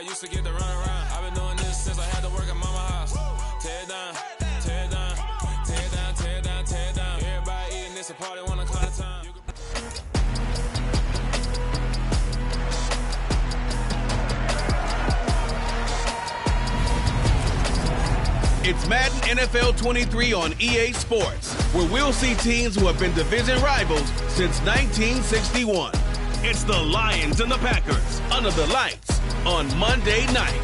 used to get to run around. I've been doing this since I had to work at mama house. Tear it down, tear it down, tear it down, tear it down, tear it down. Everybody eating this, a party, 1 o'clock at a time. It's Madden NFL 23 on EA Sports, where we'll see teams who have been division rivals since 1961. It's the Lions and the Packers under the lights on Monday night.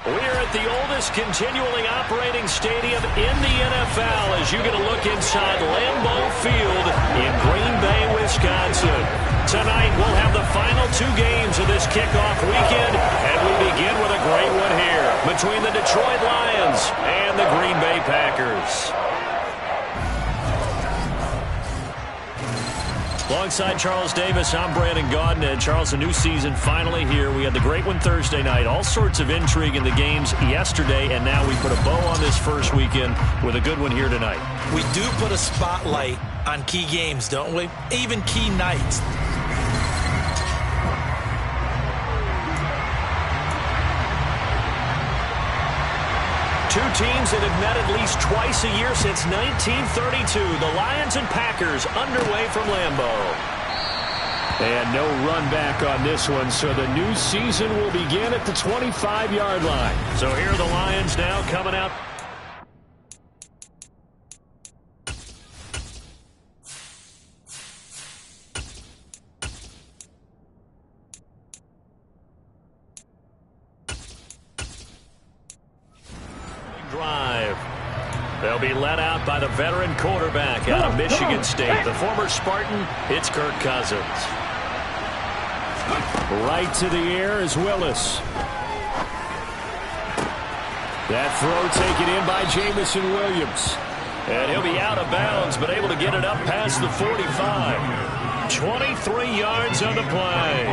We're at the oldest continually operating stadium in the NFL as you get a look inside Lambeau Field in Green Bay, Wisconsin. Tonight, we'll have the final 2 games of this kickoff weekend, and we begin with a great one here between the Detroit Lions and the Green Bay Packers. Alongside Charles Davis, I'm Brandon Gaudin. And Charles, a new season finally here. We had the great one Thursday night. All sorts of intrigue in the games yesterday, and now we put a bow on this first weekend with a good one here tonight. We do put a spotlight on key games, don't we? Even key nights. Two teams that have met at least twice a year since 1932. The Lions and Packers underway from Lambeau. And no run back on this one, so the new season will begin at the 25-yard line. So here are the Lions now coming out. Drive. They'll be led out by the veteran quarterback out of Michigan State, the former Spartan. It's Kirk Cousins. Right to the air is Willis. That throw taken in by Jamison Williams. And he'll be out of bounds, but able to get it up past the 45. 23 yards on the play.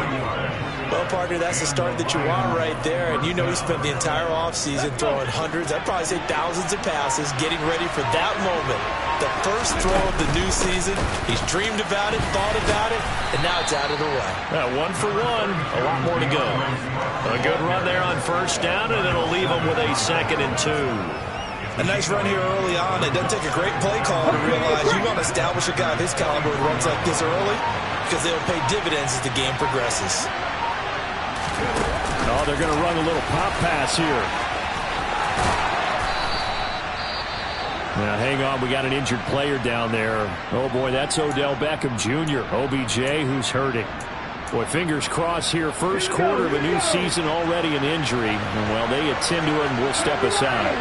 Well, partner, that's the start that you want right there. And you know he spent the entire offseason throwing hundreds, I'd probably say thousands of passes, getting ready for that moment. The first throw of the new season. He's dreamed about it, thought about it, and now it's out of the way. 1 for 1. A lot more to go. A good run there on first down, and it'll leave him with a 2nd and 2. A nice run here early on. It doesn't take a great play caller to realize you want to establish a guy of his caliber who runs like this early because they'll pay dividends as the game progresses. Oh, they're going to run a little pop pass here. Now, hang on. We got an injured player down there. Oh, boy, that's Odell Beckham Jr., OBJ, who's hurting. Boy, fingers crossed here. First quarter of a new season, already an injury. And, well, they attend to it and we'll step aside.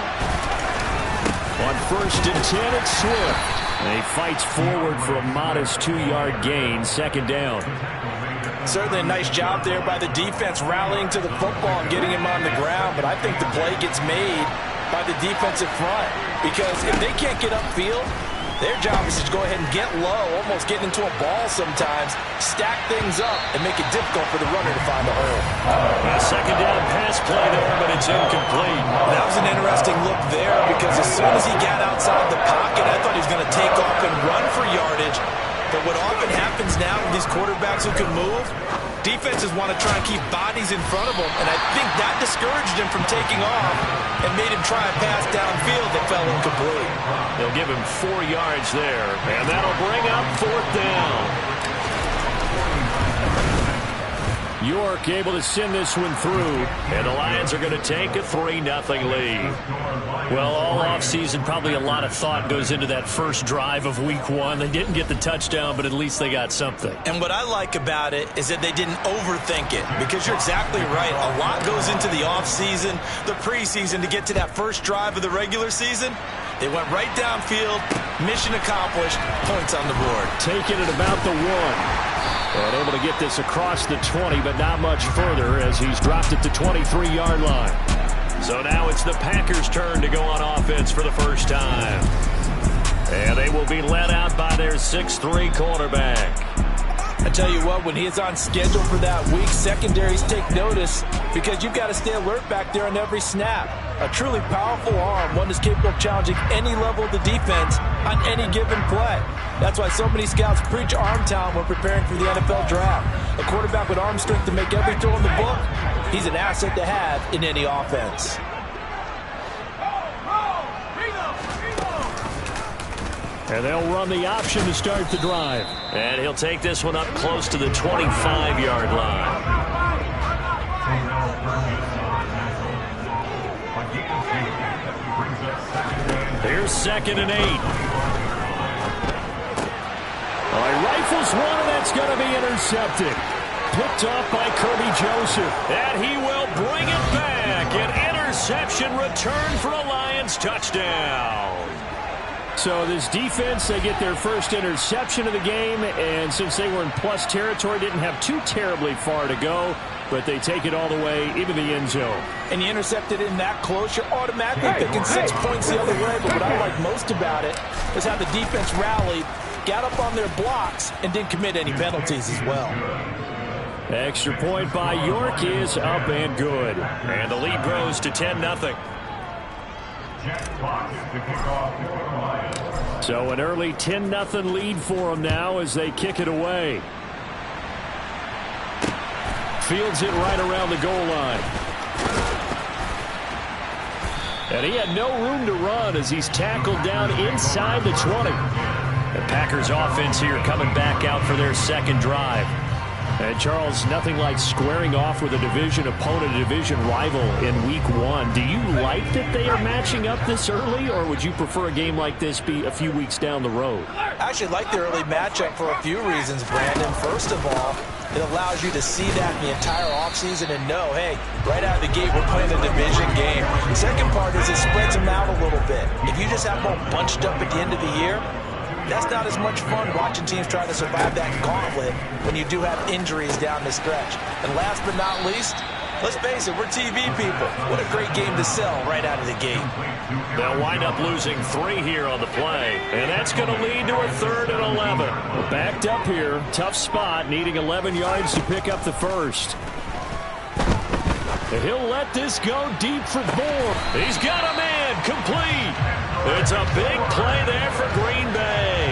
On 1st and 10, it's Swift. And he fights forward for a modest 2-yard gain, 2nd down. Certainly a nice job there by the defense rallying to the football and getting him on the ground. But I think the play gets made by the defensive front. Because if they can't get upfield, their job is to go ahead and get low, almost getting into a ball sometimes, stack things up, and make it difficult for the runner to find the hole. A 2nd down pass play there, but it's incomplete. That was an interesting look there because as soon as he got outside the pocket, I thought he was going to take off and run for yardage. But what often happens now with these quarterbacks who can move, defenses want to try and keep bodies in front of them, and I think that discouraged him from taking off and made him try a pass downfield that fell incomplete. They'll give him 4 yards there, and that'll bring up 4th down. York able to send this one through, and the Lions are going to take a 3-0 lead. Well, all offseason, probably a lot of thought goes into that first drive of week 1. They didn't get the touchdown, but at least they got something. And what I like about it is that they didn't overthink it, because you're exactly right. A lot goes into the offseason, the preseason to get to that first drive of the regular season. They went right downfield, mission accomplished, points on the board. Taking it about the 1. And able to get this across the 20, but not much further as he's dropped it to 23-yard line. So now it's the Packers' turn to go on offense for the first time. And they will be led out by their 6'3 quarterback. I tell you what, when he is on schedule for that week, secondaries take notice because you've got to stay alert back there on every snap. A truly powerful arm, one that's capable of challenging any level of the defense on any given play. That's why so many scouts preach arm talent when preparing for the NFL draft. A quarterback with arm strength to make every throw in the book, he's an asset to have in any offense. And they'll run the option to start the drive. And he'll take this one up close to the 25-yard line. Here's 2nd and 8. He rifles one, and that's going to be intercepted. Picked off by Kirby Joseph. And he will bring it back. An interception return for a Lions touchdown. So this defense, they get their first interception of the game, and since they were in plus territory, didn't have too terribly far to go, but they take it all the way into the end zone. And you intercepted in that close, you're automatically picking 6 points the other way, but what I like most about it is how the defense rallied, got up on their blocks, and didn't commit any penalties as well. Extra point by York is up and good. And the lead grows to 10-0. So an early 10-0 lead for them now as they kick it away. Fields it right around the goal line. And he had no room to run as he's tackled down inside the 20. The Packers offense here coming back out for their second drive. And Charles, nothing like squaring off with a division opponent, a division rival in week 1. Do you like that they are matching up this early, or would you prefer a game like this be a few weeks down the road? I actually like the early matchup for a few reasons, Brandon. First of all, it allows you to see that the entire offseason and know, hey, right out of the gate, we're playing a division game. The second part is it spreads them out a little bit. If you just have them all bunched up at the end of the year, that's not as much fun watching teams try to survive that gauntlet when you do have injuries down the stretch. And last but not least, let's face it, we're TV people. What a great game to sell right out of the gate. They'll wind up losing 3 here on the play. And that's going to lead to a 3rd and 11. We're backed up here. Tough spot, needing 11 yards to pick up the first. And he'll let this go deep for 4. He's got a man complete. It's a big play there for Green Bay.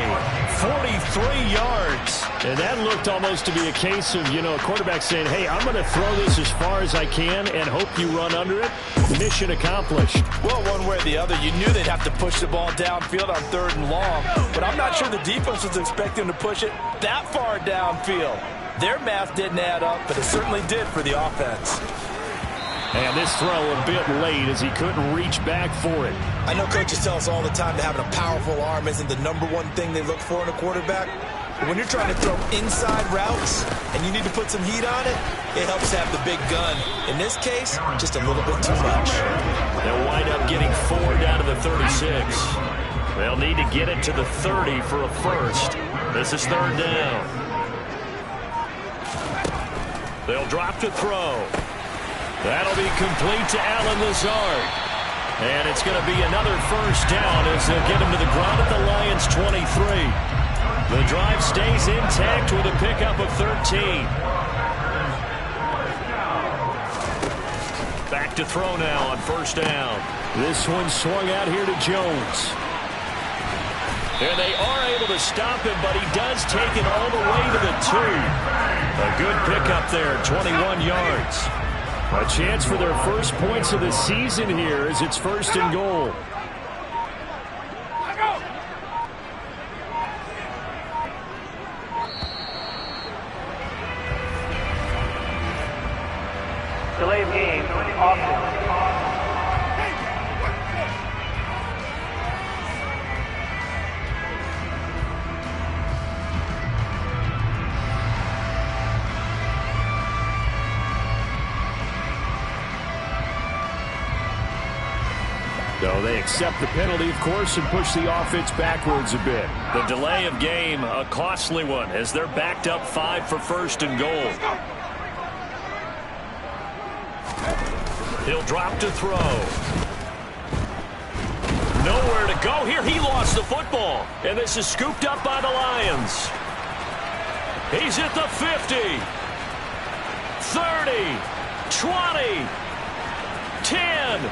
43 yards. And that looked almost to be a case of, a quarterback saying, hey, I'm going to throw this as far as I can and hope you run under it. Mission accomplished. Well, one way or the other, you knew they'd have to push the ball downfield on 3rd and long. But I'm not sure the defense was expecting to push it that far downfield. Their math didn't add up, but it certainly did for the offense. And this throw a bit late as he couldn't reach back for it. I know coaches tell us all the time that having a powerful arm isn't the #1 thing they look for in a quarterback. But when you're trying to throw inside routes and you need to put some heat on it, it helps have the big gun. In this case, just a little bit too much. They'll wind up getting 4 down to the 36. They'll need to get it to the 30 for a first. This is 3rd down. They'll drop to throw. That'll be complete to Allen Lazard. And it's going to be another first down as they'll get him to the ground at the Lions' 23. The drive stays intact with a pickup of 13. Back to throw now on 1st down. This one swung out here to Jones. And they are able to stop him, but he does take it all the way to the 2. A good pickup there, 21 yards. A chance for their first points of the season here as it's 1st and goal. Delay of game, offense. So they accept the penalty, of course, and push the offense backwards a bit. The delay of game, a costly one, as they're backed up 5 for 1st and goal. He'll drop to throw. Nowhere to go here. He lost the football. And this is scooped up by the Lions. He's at the 50. 30. 20. 10.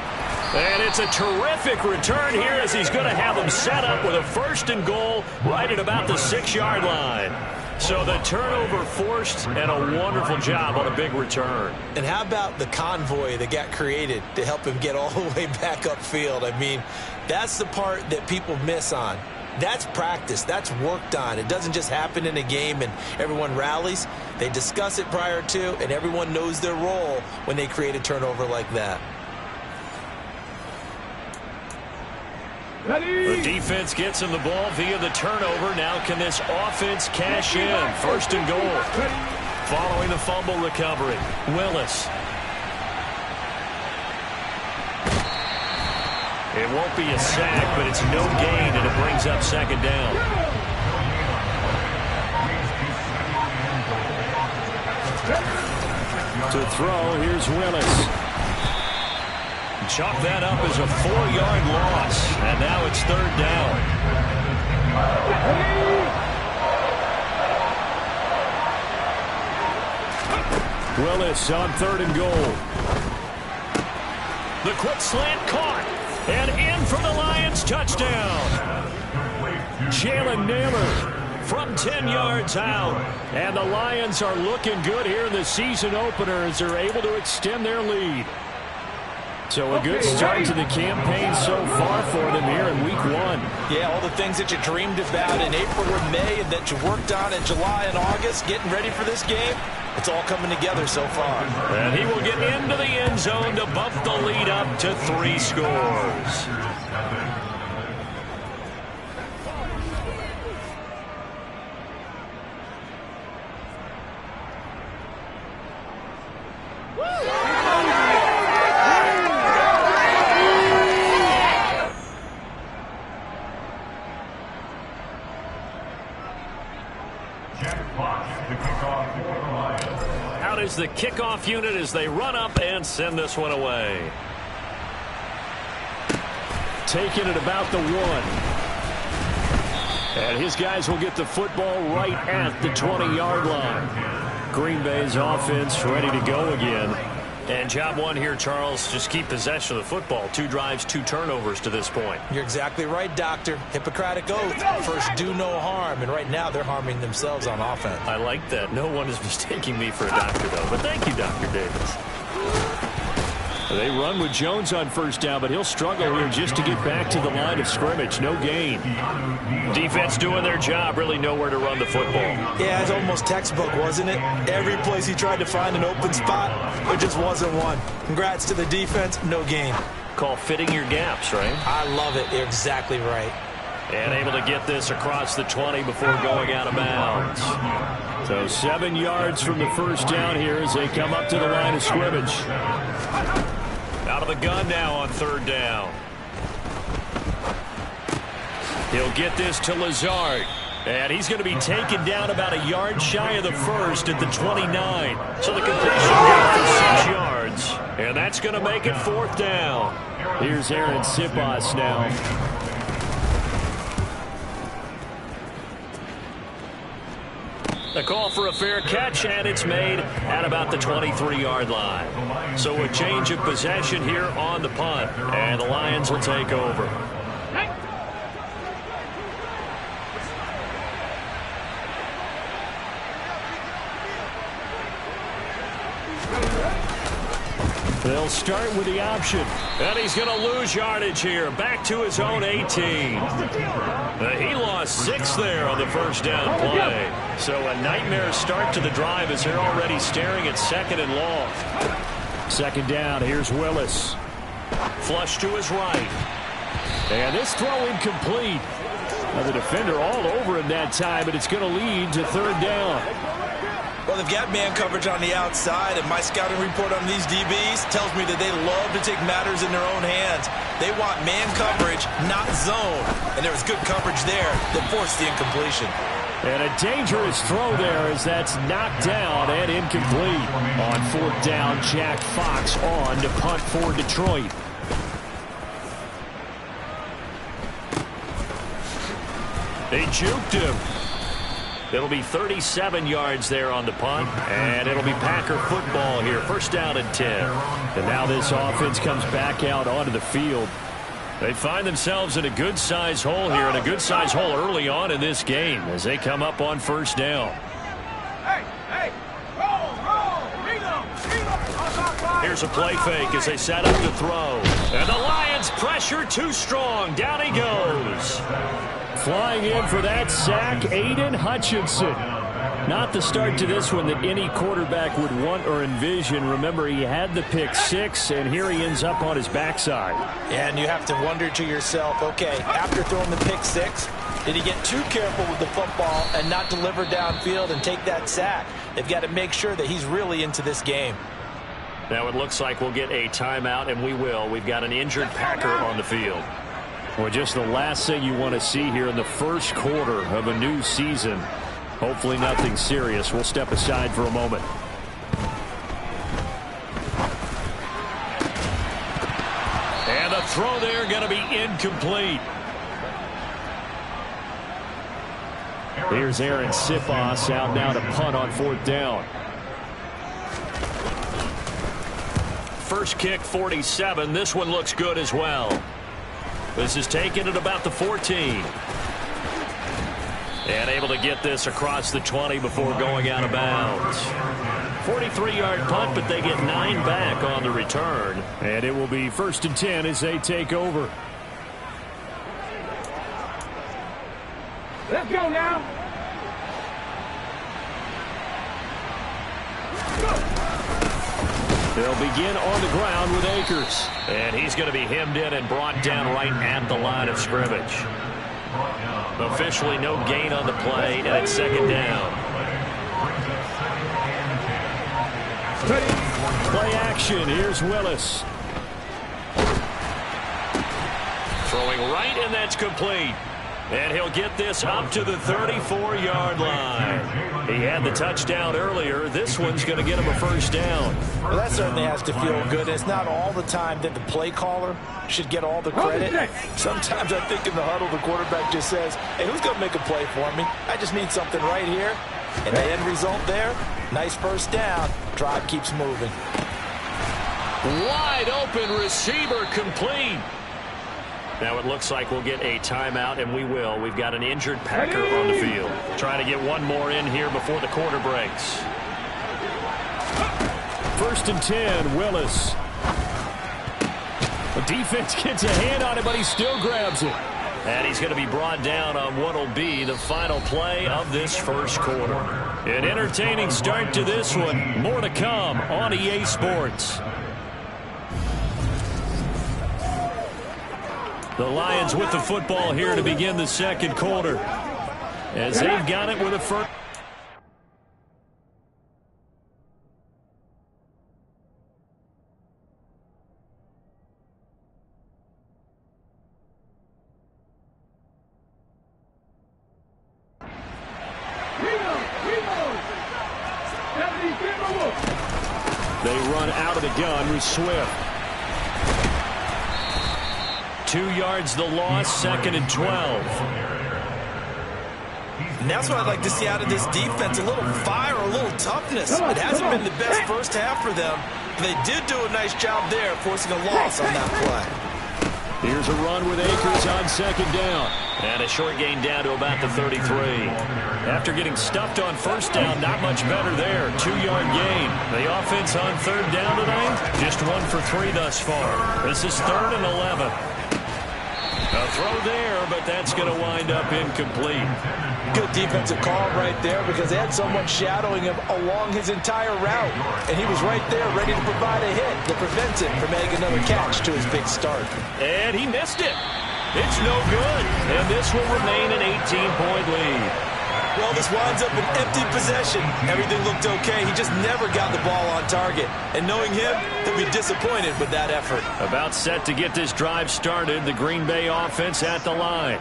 And it's a terrific return here as he's going to have them set up with a 1st and goal right at about the 6-yard line. So the turnover forced and a wonderful job on a big return. And how about the convoy that got created to help him get all the way back upfield? I mean, that's the part that people miss on. That's practice. That's worked on. It doesn't just happen in a game and everyone rallies. They discuss it prior to, and everyone knows their role when they create a turnover like that. The defense gets him the ball via the turnover. Now can this offense cash in? 1st and goal. Following the fumble recovery, Willis. It won't be a sack, but it's no gain, and it brings up 2nd down. To throw, here's Willis. Chalk that up as a 4-yard loss, and now it's 3rd down. Willis on 3rd and goal. The quick slant caught, and in for the Lions touchdown. Jalen Naylor from 10 yards out, and the Lions are looking good here in the season opener as they're able to extend their lead. So a good start to the campaign so far for them here in week 1. Yeah, all the things that you dreamed about in April and May and that you worked on in July and August, getting ready for this game, it's all coming together so far. And he will get into the end zone to bump the lead up to 3 scores. Out is the kickoff unit as they run up and send this one away. Taking it about the 1. And his guys will get the football right at the 20-yard line. Green Bay's offense ready to go again. And job 1 here, Charles, just keep possession of the football. 2 drives, 2 turnovers to this point. You're exactly right, Doctor. Hippocratic oath. First, do no harm. And right now, they're harming themselves on offense. I like that. No one is mistaking me for a doctor, though. But thank you, Dr. Davis. They run with Jones on 1st down, but he'll struggle here just to get back to the line of scrimmage. No gain. Defense doing their job. Really nowhere to run the football. Yeah, it's almost textbook, wasn't it? Every place he tried to find an open spot, there just wasn't one. Congrats to the defense. No gain. Call fitting your gaps, right? I love it. You're exactly right. And able to get this across the 20 before going out of bounds. So 7 yards from the 1st down here as they come up to the line of scrimmage. Out of the gun now on 3rd down. He'll get this to Lazard. And he's going to be taken down about a yard shy of the 1st at the 29. So the completion goes for 6 yards. And that's going to make it 4th down. Here's Aaron Sipas now. The call for a fair catch, and it's made at about the 23-yard line. So a change of possession here on the punt, and the Lions will take over. They'll start with the option. And he's going to lose yardage here. Back to his own 18. He lost 6 there on the 1st down play. So a nightmare start to the drive as they're already staring at 2nd and long. 2nd down, here's Willis. Flush to his right. And this throw incomplete. Now the defender all over him that time, but it's going to lead to 3rd down. Well, they've got man coverage on the outside, and my scouting report on these DBs tells me that they love to take matters in their own hands. They want man coverage, not zone. And there was good coverage there that forced the incompletion. And a dangerous throw there as that's knocked down and incomplete. On 4th down, Jack Fox on to punt for Detroit. They juked him. It'll be 37 yards there on the punt, and it'll be Packer football here. First down and 10. And now this offense comes back out onto the field. They find themselves in a good-sized hole here, and a good-sized hole early on in this game as they come up on first down. Here's a play fake as they set up to throw. And the Lions pressure too strong. Down he goes. Flying in for that sack, Aiden Hutchinson. Not the start to this one that any quarterback would want or envision. Remember, he had the pick six, and here he ends up on his backside. And you have to wonder to yourself, okay, after throwing the pick six, did he get too careful with the football and not deliver downfield and take that sack? They've got to make sure that he's really into this game. Now it looks like we'll get a timeout, and we will. We've got an injured Packer on the field. Well, just the last thing you want to see here in the first quarter of a new season. Hopefully nothing serious. We'll step aside for a moment. And the throw there going to be incomplete. Here's Aaron Sipos out now to punt on fourth down. First kick, 47. This one looks good as well. This is taken at about the 14. And able to get this across the 20 before going out of bounds. 43-yard punt, but they get 9 back on the return. And it will be first and 10 as they take over. Let's go now. They'll begin on the ground with Akers. And he's going to be hemmed in and brought down right at the line of scrimmage. Officially no gain on the play, and it's second down. Play action. Here's Willis. Throwing right, and that's complete. And he'll get this up to the 34-yard line. He had the touchdown earlier. This one's going to get him a first down. Well, that certainly has to feel good. It's not all the time that the play caller should get all the credit. Sometimes I think in the huddle, the quarterback just says, hey, who's going to make a play for me? I just need something right here. And the end result there, nice first down. Drive keeps moving. Wide open receiver complete. Now it looks like we'll get a timeout, and we will. We've got an injured Packer on the field. Trying to get one more in here before the quarter breaks. First and 10, Willis. The defense gets a hand on it, but he still grabs it. And he's going to be brought down on what will be the final play of this first quarter. An entertaining start to this one. More to come on EA Sports. The Lions with the football here to begin the second quarter, as they've got it with a first. They run out of the gun with Swift. 2 yards the loss, second and 12. And that's what I'd like to see out of this defense, a little fire, a little toughness. It hasn't been the best first half for them, but they did do a nice job there, forcing a loss on that play. Here's a run with Akers on second down. And a short gain down to about the 33. After getting stuffed on first down, not much better there. 2-yard gain. The offense on third down tonight, just 1 for 3 thus far. This is 3rd and 11. A throw there, but that's going to wind up incomplete. Good defensive call right there because they had someone shadowing him along his entire route. And he was right there ready to provide a hit to prevent him from making another catch to his big start. And he missed it. It's no good. And this will remain an 18-point lead. Well, this winds up an empty possession. Everything looked okay. He just never got the ball on target. And knowing him, he'll be disappointed with that effort. About set to get this drive started. The Green Bay offense at the line.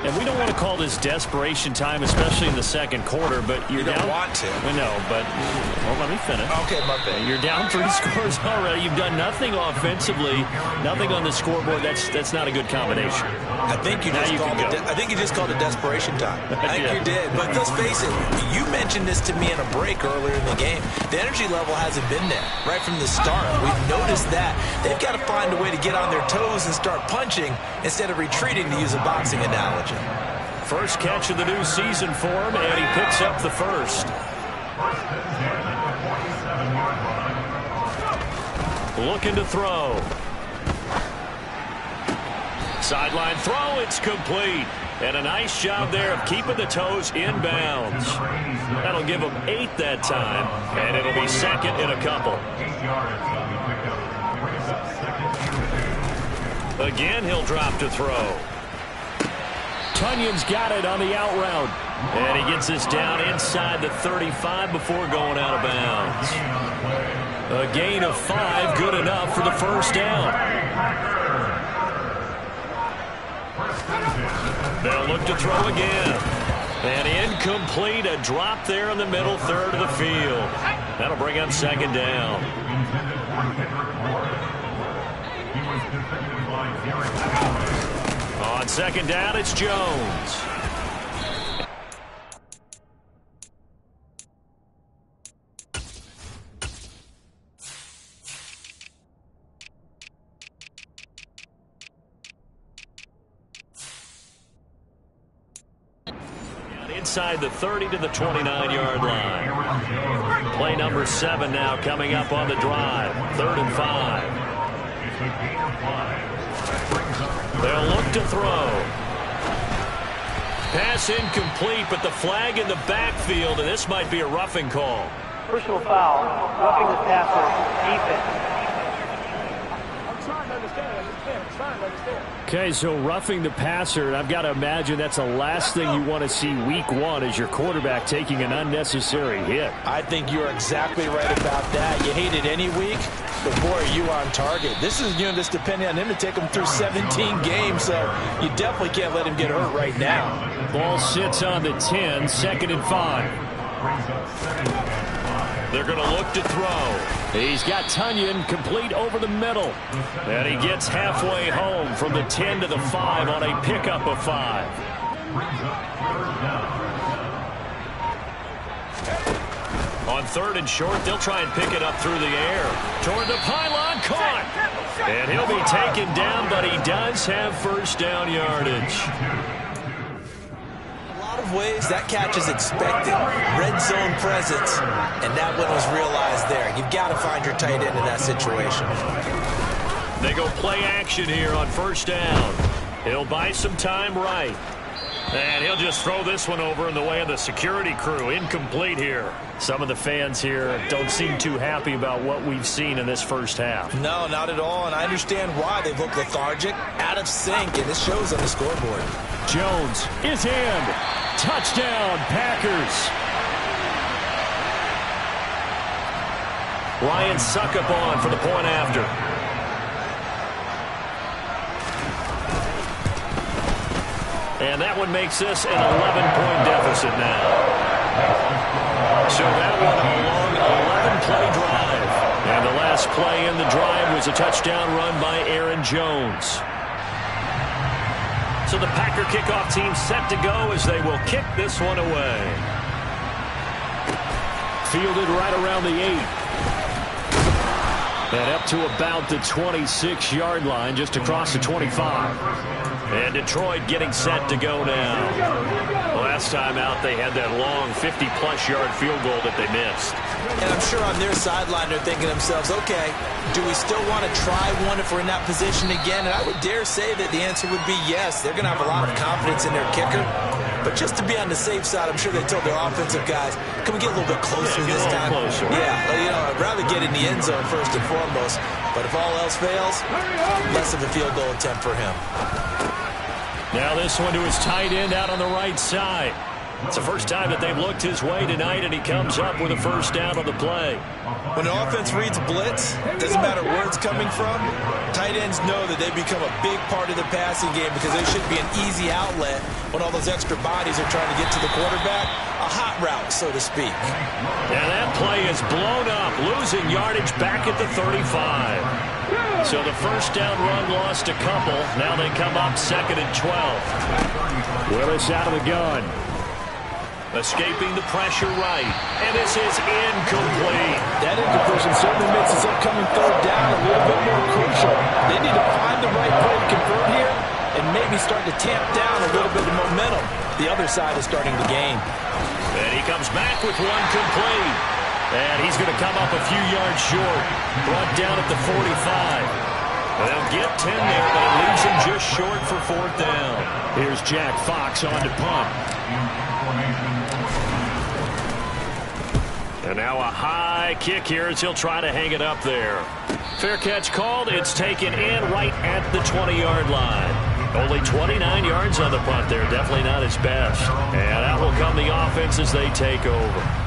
And we don't want to call this desperation time, especially in the second quarter, but you're down. You don't want to. No, but well, let me finish. Okay, my bad. You're down 3 scores already. You've done nothing offensively, nothing on the scoreboard. That's not a good combination. I think you just called it desperation time. I think you did. But let's face it, you mentioned this to me in a break earlier in the game. The energy level hasn't been there right from the start. We've noticed that. They've got to find a way to get on their toes and start punching instead of retreating, to use a boxing analogy. First catch of the new season for him, and he picks up the first. Looking to throw. Sideline throw, it's complete. And a nice job there of keeping the toes inbounds. That'll give him 8 that time, and it'll be second in a couple. Again, he'll drop to throw. Tunyon's got it on the out route. And he gets this down inside the 35 before going out of bounds. A gain of 5, good enough for the first down. They'll look to throw again. And incomplete, a drop there in the middle third of the field. That'll bring up second down. On second down, it's Jones. Inside the 30 to the 29-yard line. Play number 7 now coming up on the drive. 3rd and 5. They'll look to throw. Pass incomplete, but the flag in the backfield, and this might be a roughing call. Personal foul, roughing the passer, defense. Okay, so roughing the passer, and I've got to imagine that's the last thing you want to see week 1 as your quarterback taking an unnecessary hit. I think you're exactly right about that. You hate it any week, but boy, are you on target. This is, just depending on him to take him through 17 games, so you definitely can't let him get hurt right now. Ball sits on the 10, 2nd and 5. They're going to look to throw. He's got Tunyon complete over the middle. And he gets halfway home from the 10 to the 5 on a pickup of 5. On 3rd and short, they'll try and pick it up through the air. Toward the pylon, caught. And he'll be taken down, but he does have first down yardage. Ways that catch is expected. Red zone presence, and that one was realized there. You've got to find your tight end in that situation. They go play action here on first down. He'll buy some time right. And he'll just throw this one over in the way of the security crew. Incomplete here. Some of the fans here don't seem too happy about what we've seen in this first half. No, not at all, and I understand why. They've looked lethargic, out of sync, and this shows on the scoreboard. Jones is in. Touchdown, Packers. Ryan Suckup on for the point after. And that one makes this an 11-point deficit now. So that one a long 11-play drive. And the last play in the drive was a touchdown run by Aaron Jones. So the Packer kickoff team set to go as they will kick this one away. Fielded right around the 8. And up to about the 26-yard line, just across the 25. And Detroit getting set to go now. Last time out, they had that long 50-plus yard field goal that they missed. And I'm sure on their sideline they're thinking to themselves, okay, do we still want to try one if we're in that position again? And I would dare say that the answer would be yes. They're going to have a lot of confidence in their kicker. But just to be on the safe side, I'm sure they told their offensive guys, can we get a little bit closer this time? Closer. Yeah, I'd rather get in the end zone first and foremost. But if all else fails, less of a field goal attempt for him. Now this one to his tight end out on the right side. It's the first time that they've looked his way tonight, and he comes up with a first down on the play. When the offense reads blitz, doesn't matter where it's coming from, tight ends know that they become a big part of the passing game because they should be an easy outlet when all those extra bodies are trying to get to the quarterback. A hot route, so to speak. And that play is blown up, losing yardage back at the 35. So the first down run lost a couple. Now they come up 2nd and 12. Willis out of the gun. Escaping the pressure right. And this is incomplete. That incompletion certainly makes this upcoming 3rd down a little bit more crucial. They need to find the right play to convert here and maybe start to tamp down a little bit of momentum. The other side is starting the game. And he comes back with one complete. And he's going to come up a few yards short. Brought down at the 45. They'll get 10 there, but it leaves him just short for 4th down. Here's Jack Fox on to punt. And now a high kick here as he'll try to hang it up there. Fair catch called. It's taken in right at the 20-yard line. Only 29 yards on the punt there. Definitely not his best. And out will come the offense as they take over.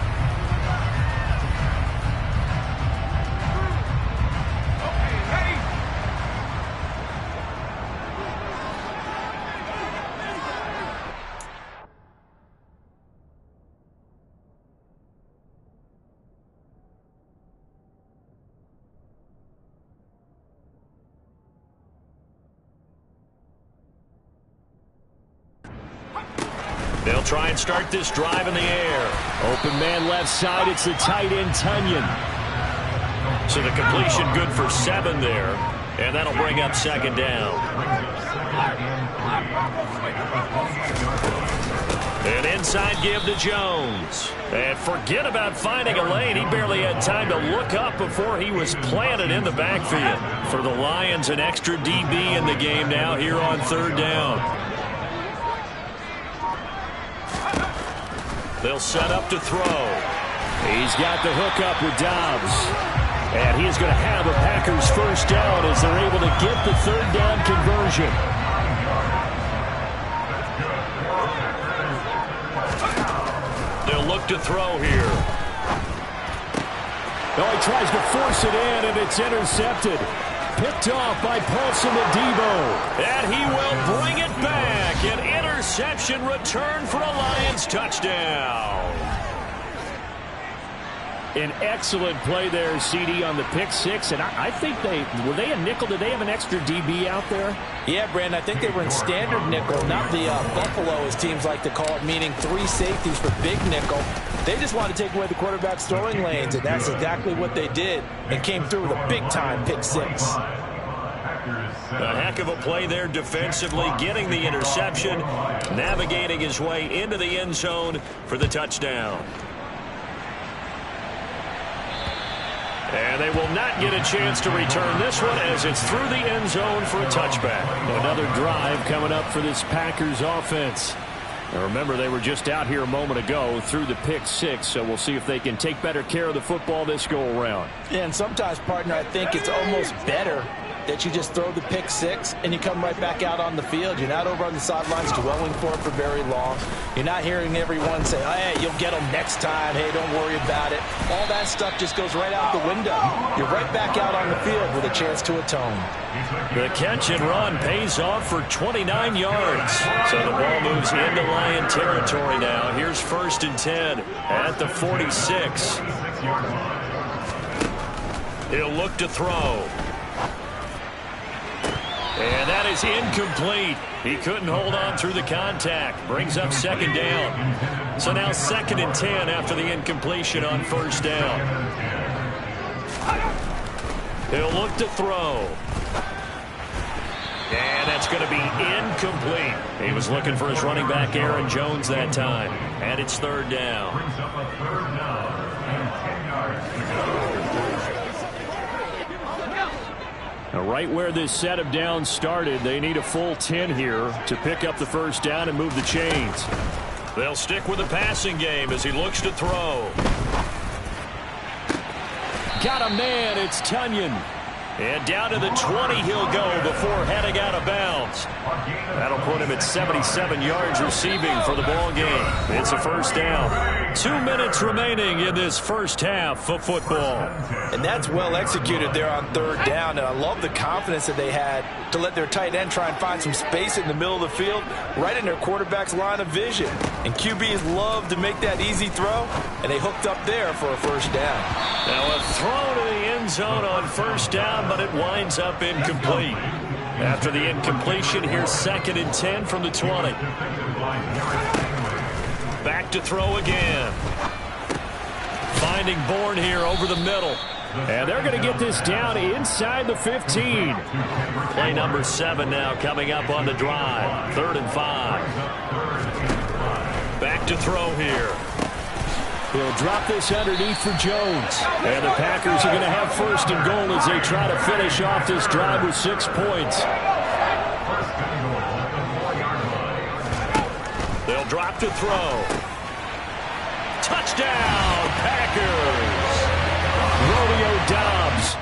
They'll try and start this drive in the air. Open man left side. It's the tight end, Tunyon. So the completion good for 7 there. And that'll bring up 2nd down. An inside give to Jones. And forget about finding a lane. He barely had time to look up before he was planted in the backfield. For the Lions, an extra DB in the game now here on 3rd down. They'll set up to throw. He's got the hook up with Dobbs. And he is going to have a Packers 1st down as they're able to get the 3rd down conversion. They'll look to throw here. Oh, he tries to force it in, and it's intercepted. Picked off by Paulson Adebo. And he will bring it back. An interception return for a Lions touchdown. An excellent play there, CD, on the pick 6. And I think were they a nickel? Did they have an extra DB out there? Yeah, Brandon, I think they were in standard nickel, not the Buffalo, as teams like to call it, meaning 3 safeties for big nickel. They just wanted to take away the quarterback's throwing lanes, and that's exactly what they did, and came through with a big-time pick 6. A heck of a play there defensively, getting the interception, navigating his way into the end zone for the touchdown. And they will not get a chance to return this one as it's through the end zone for a touchback. Another drive coming up for this Packers offense. Now remember, they were just out here a moment ago through the pick 6, so we'll see if they can take better care of the football this go-around. Yeah, and sometimes, partner, I think it's almost better that you just throw the pick 6 and you come right back out on the field. You're not over on the sidelines dwelling for it for very long. You're not hearing everyone say, hey, you'll get them next time. Hey, don't worry about it. All that stuff just goes right out the window. You're right back out on the field with a chance to atone. The catch and run pays off for 29 yards. So the ball moves into Lion territory now. Here's 1st and 10 at the 46. He'll look to throw. And that is incomplete. He couldn't hold on through the contact. Brings up 2nd down. So now 2nd and 10 after the incompletion on 1st down. He'll look to throw. And that's going to be incomplete. He was looking for his running back, Aaron Jones, that time. And it's 3rd down. Now, right where this set of downs started, they need a full 10 here to pick up the 1st down and move the chains. They'll stick with the passing game as he looks to throw. Got a man, it's Tunyon. And down to the 20 he'll go before heading out of bounds. That'll put him at 77 yards receiving for the ball game. It's a 1st down. 2 minutes remaining in this first half of football. And that's well executed there on 3rd down. And I love the confidence that they had to let their tight end try and find some space in the middle of the field, right in their quarterback's line of vision. And QBs love to make that easy throw, and they hooked up there for a 1st down. Now a throw to the end zone on first down, but it winds up incomplete. After the incompletion, here's 2nd and 10 from the 20. Back to throw again. Finding Bourne here over the middle. And they're going to get this down inside the 15. Play number 7 now coming up on the drive. 3rd and 5. Back to throw here. He'll drop this underneath for Jones. And the Packers are going to have 1st and goal as they try to finish off this drive with 6 points. They'll drop to throw. Touchdown, Packers! Romeo Doubs.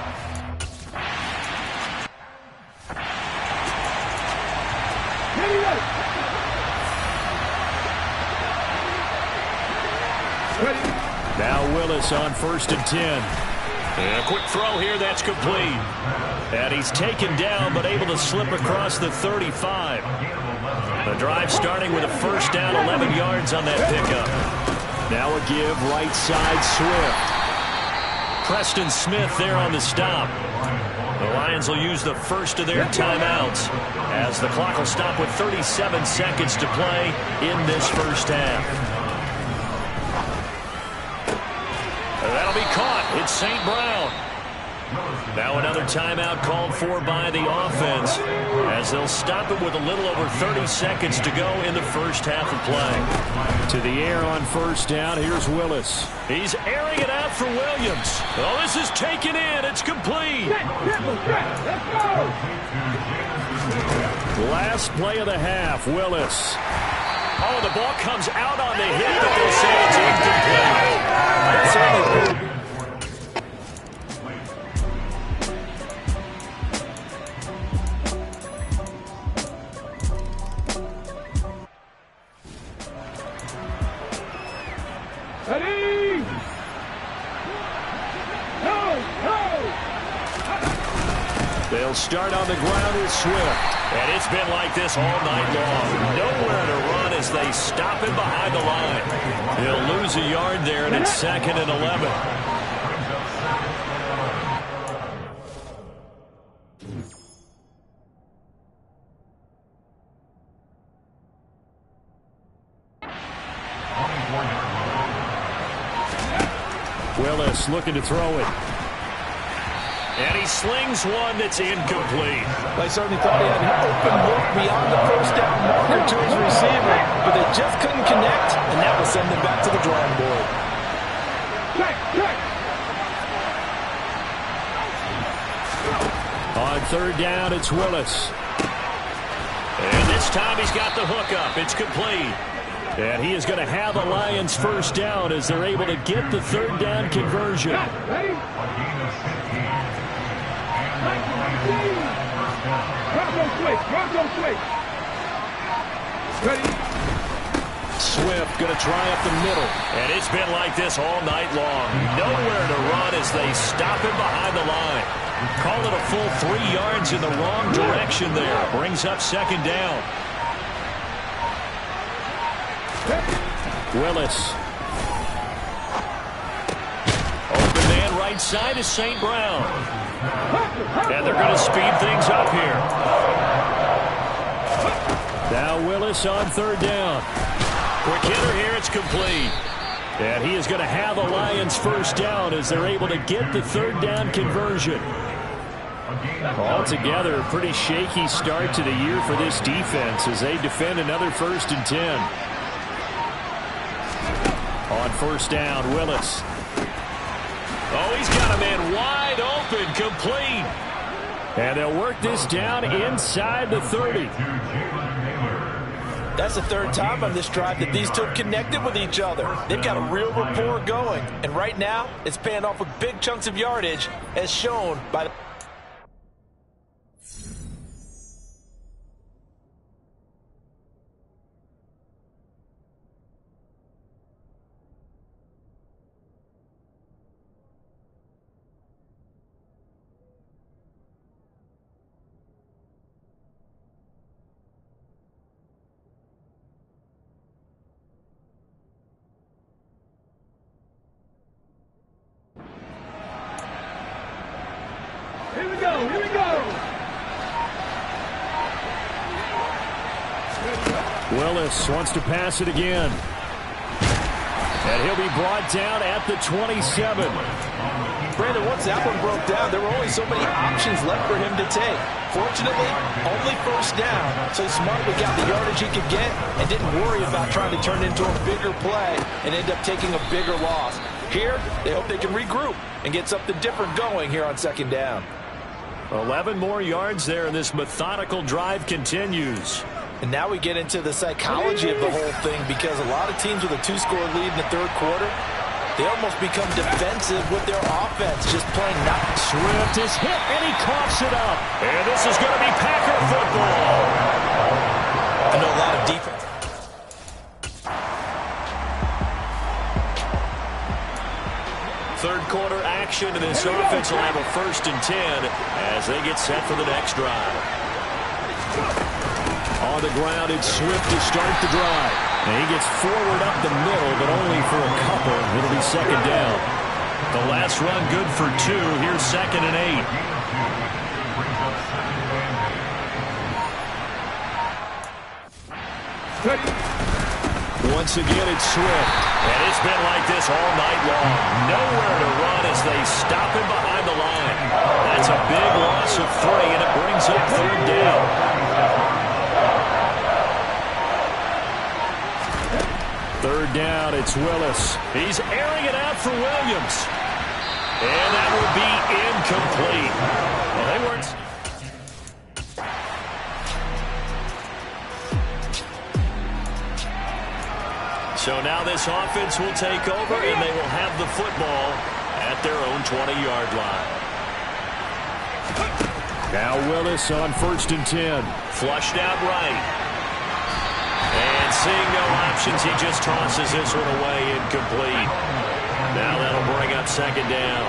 Now Willis on 1st and 10. And a quick throw here, that's complete. And he's taken down, but able to slip across the 35. The drive starting with a 1st down, 11 yards on that pickup. Now a give, right side, Swift. Preston Smith there on the stop. The Lions will use the first of their timeouts as the clock will stop with 37 seconds to play in this first half. That'll be caught. It's St. Brown. Now another timeout called for by the offense as they'll stop it with a little over 30 seconds to go in the first half of play. To the air on 1st down. Here's Willis. He's airing it out for Williams. Oh, this is taken in. It's complete. Last play of the half, Willis. Oh, the ball comes out on the hit, but they'll say it's incomplete. They'll start on the ground with Swift. And it's been like this all night long. Nowhere to run as they stop him behind the line. He'll lose a yard there, and it's 2nd and 11. Willis looking to throw it. And he slings one that's incomplete. They certainly thought he had an open look beyond the 1st down marker to his receiver, but they just couldn't connect, and that will send them back to the drawing board. On 3rd down, it's Willis. And this time he's got the hook up. It's complete. And he is going to have a Lions 1st down as they're able to get the 3rd down conversion. Swift going to try up the middle. And it's been like this all night long. Nowhere to run as they stop him behind the line. Call it a full 3 yards in the wrong direction there. Brings up 2nd down. Willis. Open man right side is St. Brown. And they're going to speed things up here. Now Willis on 3rd down. Quick hitter here, it's complete. And he is going to have a Lions 1st down as they're able to get the 3rd down conversion. Altogether, a pretty shaky start to the year for this defense as they defend another 1st and 10. On 1st down, Willis. Oh, he's got a man wide open, complete. And they'll work this down inside the 30. That's the 3rd time on this drive that these two have connected with each other. They've got a real rapport going. And right now, it's paying off with big chunks of yardage, as shown by the... Willis wants to pass it again. And he'll be brought down at the 27. Brandon, once that one broke down, there were only so many options left for him to take. Fortunately, only first down, so smartly got the yardage he could get and didn't worry about trying to turn it into a bigger play and end up taking a bigger loss. Here, they hope they can regroup and get something different going here on second down. 11 more yards there, and this methodical drive continues. And now we get into the psychology of the whole thing, because a lot of teams with a 2-score lead in the third quarter, they almost become defensive with their offense, just playing not. Swift is hit, and he coughs it up. And this is going to be Packer football. I know a lot of defense. Third quarter action, and this offense will have a 1st and 10 as they get set for the next drive. On the ground, it's Swift to start the drive. And he gets forward up the middle, but only for a couple. It'll be second down. The last run good for 2. Here's 2nd and 8. Once again, it's Swift. And it's been like this all night long. Nowhere to run as they stop him behind the line. That's a big loss of 3, and it brings up 3rd down. Third down, it's Willis. He's airing it out for Williams. And that will be incomplete. Well, they weren't. So now this offense will take over, and they will have the football at their own 20-yard line. Now Willis on 1st and 10. Flushed out right. And seeing no options, he just tosses this one away, incomplete. Now that'll bring up 2nd down.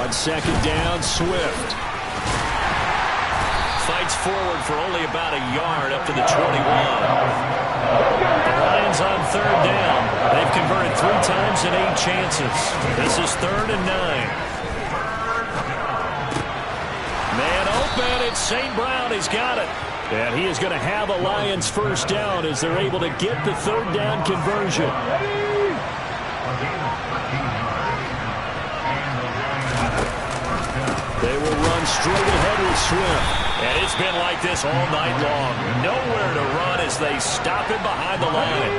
On 2nd down, Swift. Fights forward for only about a yard up to the 21. The Lions on 3rd down. They've converted 3 times in 8 chances. This is 3rd and 9. Man open, it's St. Brown. He's got it. And he is going to have a Lions 1st down as they're able to get the 3rd down conversion. They will run straight ahead with Swift. And it's been like this all night long. Nowhere to run as they stop him behind the line.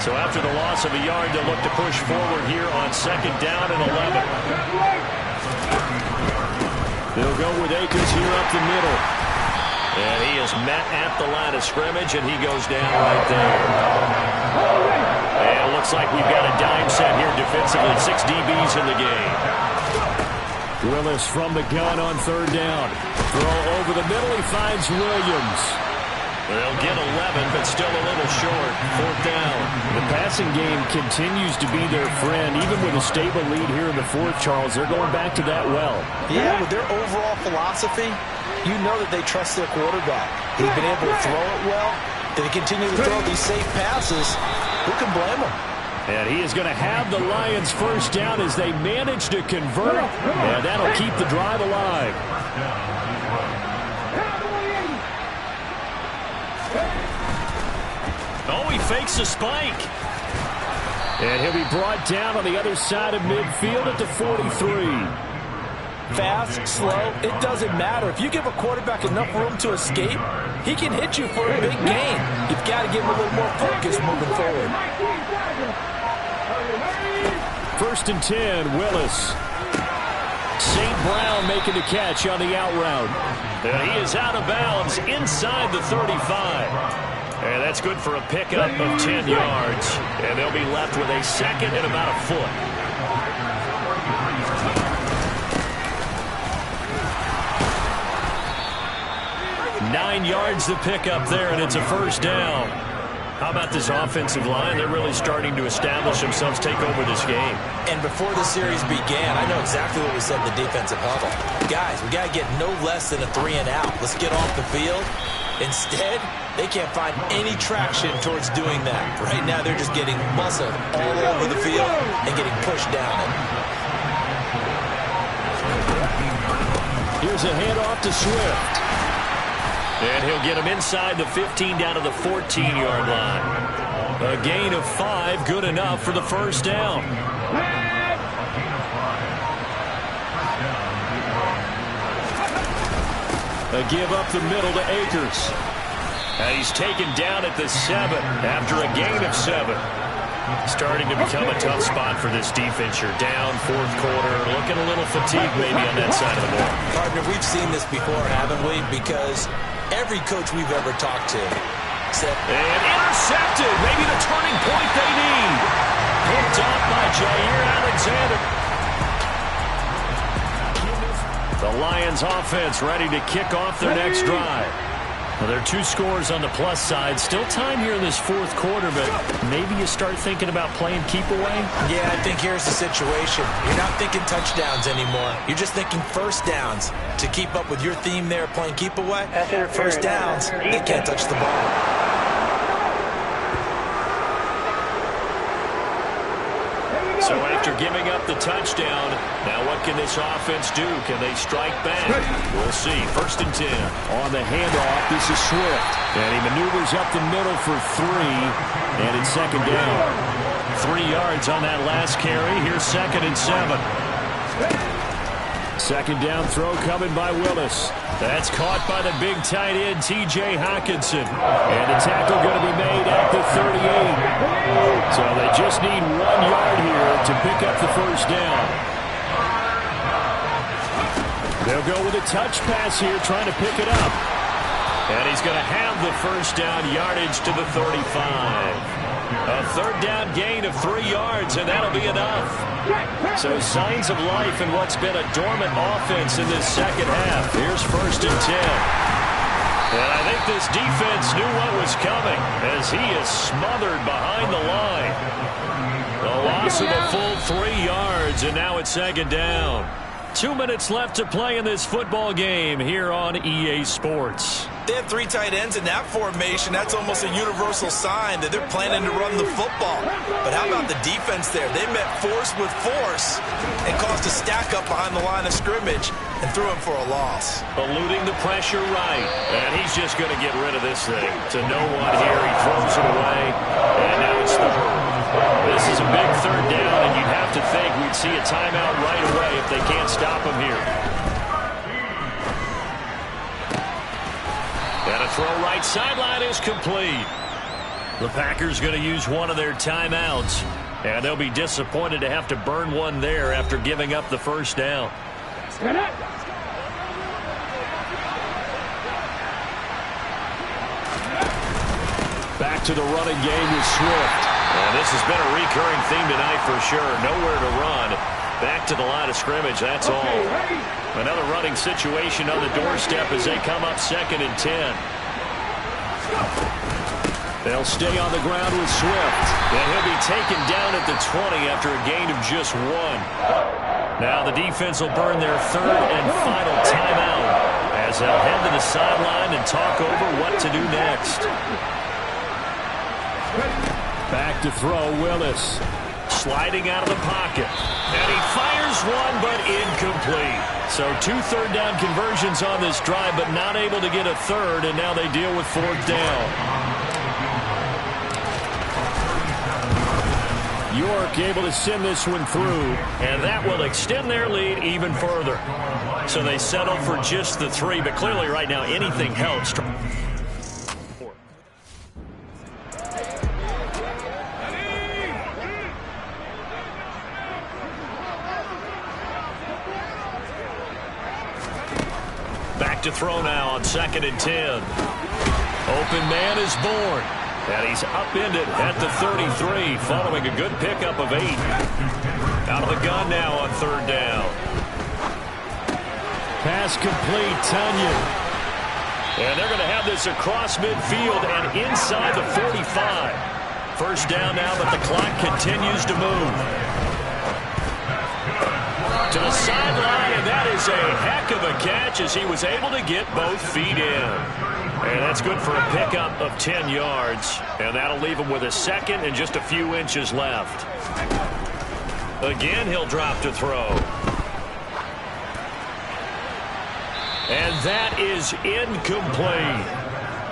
So after the loss of a yard, they'll look to push forward here on 2nd down and 11. They'll go with Akers here up the middle. And he is met at the line of scrimmage, and he goes down right there. And it looks like we've got a dime set here defensively. 6 DBs in the game. Willis from the gun on 3rd down. Throw over the middle. He finds Williams. They'll get 11, but still a little short. 4th down. The passing game continues to be their friend. Even with a stable lead here in the 4th, Charles, they're going back to that well. Yeah, with their overall philosophy, you know that they trust their quarterback. He's been able to throw it well. They continue to throw these safe passes. Who can blame them? And he is going to have the Lions 1st down as they manage to convert. And that'll keep the drive alive. Oh, he fakes a spike. And he'll be brought down on the other side of midfield at the 43. Fast, slow, it doesn't matter. If you give a quarterback enough room to escape, he can hit you for a big gain. You've got to give him a little more focus moving forward. 1st and 10, Willis. St. Brown making the catch on the out route. And he is out of bounds inside the 35. And that's good for a pickup of 10 yards. And they'll be left with a 2nd and about a foot. Nine yards to pick up there, and it's a 1st down. How about this offensive line? They're really starting to establish themselves, take over this game. And before the series began, I know exactly what we said in the defensive huddle. Guys, we got to get no less than a 3 and out. Let's get off the field. Instead, they can't find any traction towards doing that. Right now, they're just getting muscled all over the field and getting pushed down it. Here's a handoff to Swift. And he'll get him inside the 15 down to the 14-yard line. A gain of 5, good enough for the first down. A give up the middle to Akers. And he's taken down at the 7 after a gain of 7. Starting to become a tough spot for this defense. You're down, fourth quarter, looking a little fatigued maybe on that side of the ball. Partner, we've seen this before, haven't we? Because every coach we've ever talked to said... And intercepted! Maybe the turning point they need. Picked off by Jair Alexander. The Lions offense ready to kick off their next drive. Well, there are 2 scores on the plus side. Still time here in this fourth quarter, but maybe you start thinking about playing keep away? Yeah, I think here's the situation. You're not thinking touchdowns anymore. You're just thinking first downs. To keep up with your theme there, playing keep away, first downs, they can't touch the ball. So after giving up the touchdown, now what can this offense do? Can they strike back? We'll see. 1st and 10. On the handoff, this is Swift. And he maneuvers up the middle for 3. And it's 2nd down. 3 yards on that last carry. Here's 2nd and 7. 2nd down throw coming by Willis. That's caught by the big tight end, T.J. Hockenson. And the tackle going to be made at the 38. So they just need 1 yard here to pick up the first down. They'll go with a touch pass here, trying to pick it up. And he's going to have the first down, yardage to the 35. A 3rd down gain of 3 yards, and that'll be enough. So signs of life in what's been a dormant offense in this second half. Here's 1st and 10. And I think this defense knew what was coming as he is smothered behind the line. A loss of a full 3 yards, and now it's 2nd down. 2 minutes left to play in this football game here on EA Sports. They have 3 tight ends in that formation. That's almost a universal sign that they're planning to run the football. But how about the defense there? They met force with force and caused a stack up behind the line of scrimmage and threw him for a loss. Eluding the pressure right. And he's just going to get rid of this thing. To no one here. He throws it away. And now it's 3rd. This is a big 3rd down, and you'd have to think we'd see a timeout right away if they can't stop him here. And a throw right sideline is complete. The Packers going to use one of their timeouts, and they'll be disappointed to have to burn one there after giving up the first down. Back to the running game with Swift. And this has been a recurring theme tonight for sure. Nowhere to run. Back to the line of scrimmage, that's all. Another running situation on the doorstep as they come up 2nd and 10. They'll stay on the ground with Swift. And he'll be taken down at the 20 after a gain of just 1. Now the defense will burn their 3rd and final timeout as they'll head to the sideline and talk over what to do next. Back to throw, Willis. Sliding out of the pocket. And he fires one, but incomplete. So 2 3rd down conversions on this drive, but not able to get a 3rd, and now they deal with 4th down. York able to send this one through, and that will extend their lead even further. So they settle for just the 3, but clearly right now anything helps. To throw now on 2nd and 10. Open man is born. And he's upended at the 33 following a good pickup of 8. Out of the gun now on 3rd down. Pass complete, Tunyon. And they're going to have this across midfield and inside the 45. First down now, but the clock continues to move. To the sideline, and that is a heck of a catch as he was able to get both feet in. And that's good for a pickup of 10 yards. And that'll leave him with a 2nd and just a few inches left. Again, he'll drop to throw. And that is incomplete.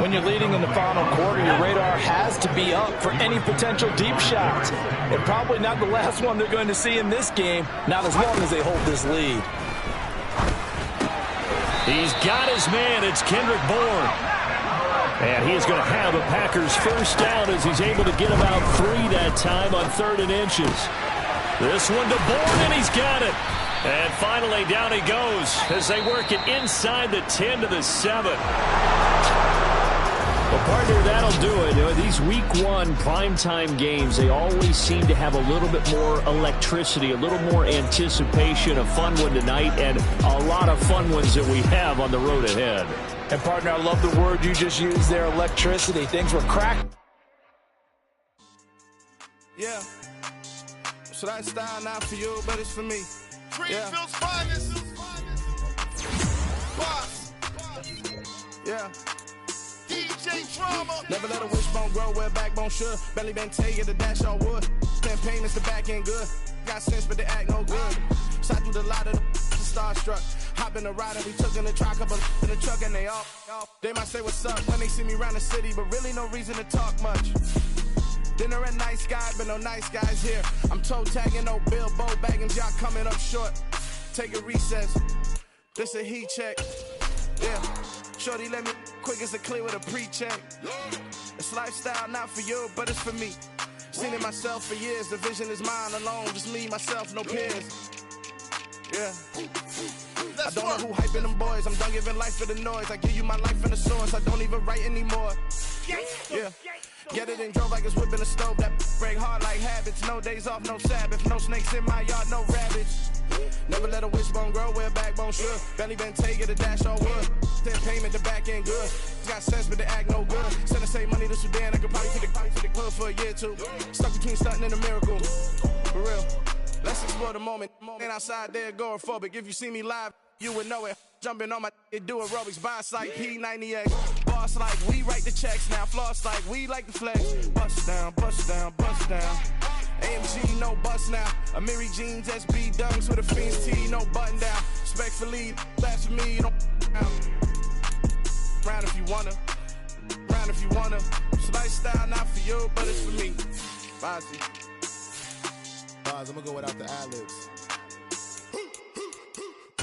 When you're leading in the final quarter, your radar has to be up for any potential deep shots. And probably not the last one they're going to see in this game, not as long as they hold this lead. He's got his man. It's Kendrick Bourne. And he is going to have a Packers first down as he's able to get about 3 that time on 3rd and inches. This one to Bourne, and he's got it. And finally, down he goes as they work it inside the 10 to the 7. Well, partner, that'll do it. These Week 1 primetime games, they always seem to have a little bit more electricity, a little more anticipation. A fun one tonight, and a lot of fun ones that we have on the road ahead. And, partner, I love the word you just used there, electricity. Things were cracked. Yeah. So that style not for you, but it's for me. Greenfield's finest. Boss. Yeah. DJ Drama. Never let a wishbone grow where backbone should. Belly been taking the dash all wood. Campaign is the back end good. Got sense, but they act no good. Shot through the lot of the starstruck. Hop in the ride and we took in the truck, couple in the truck and they all. They might say what's up when they see me around the city, but really no reason to talk much. Dinner at nice guy, but no nice guys here. I'm toe tagging, no Bilbo bagging, y'all coming up short. Take a recess. This a heat check. Yeah. Shorty let me quick as a clear with a pre-check. It's lifestyle not for you, but it's for me. Seen it myself for years. The vision is mine alone. Just me, myself, no peers. Yeah. I don't know who hyping them boys. I'm done giving life for the noise. I give you my life in the source. I don't even write anymore. Yeah. Get it and drove like it's whipping a stove. That break hard like habits. No days off, no Sabbath. No snakes in my yard, no rabbits. Never let a wishbone grow where backbone should. Belly been taking the dash all wood. Then payment, the back end good. Got sense, but they act no good. Send the same money to Sudan. I could probably take the hood for a year or two. Stuck between stunting and a miracle. For real. Let's explore the moment. Ain't outside there agoraphobic. If you see me live, you would know it. Jumping on my do aerobics, boss like P90X. Boss like we write the checks now. Floss like we like the flex. Bust down, bust down, bust down. AMG, no bust now. Amiri jeans, SB dunks with a Fiends T, no button down. Respectfully, that's for me, don't round if you wanna. Round if you wanna. It's lifestyle not for you, but it's for me. Bozzy. I'm gonna go without the ad-libs.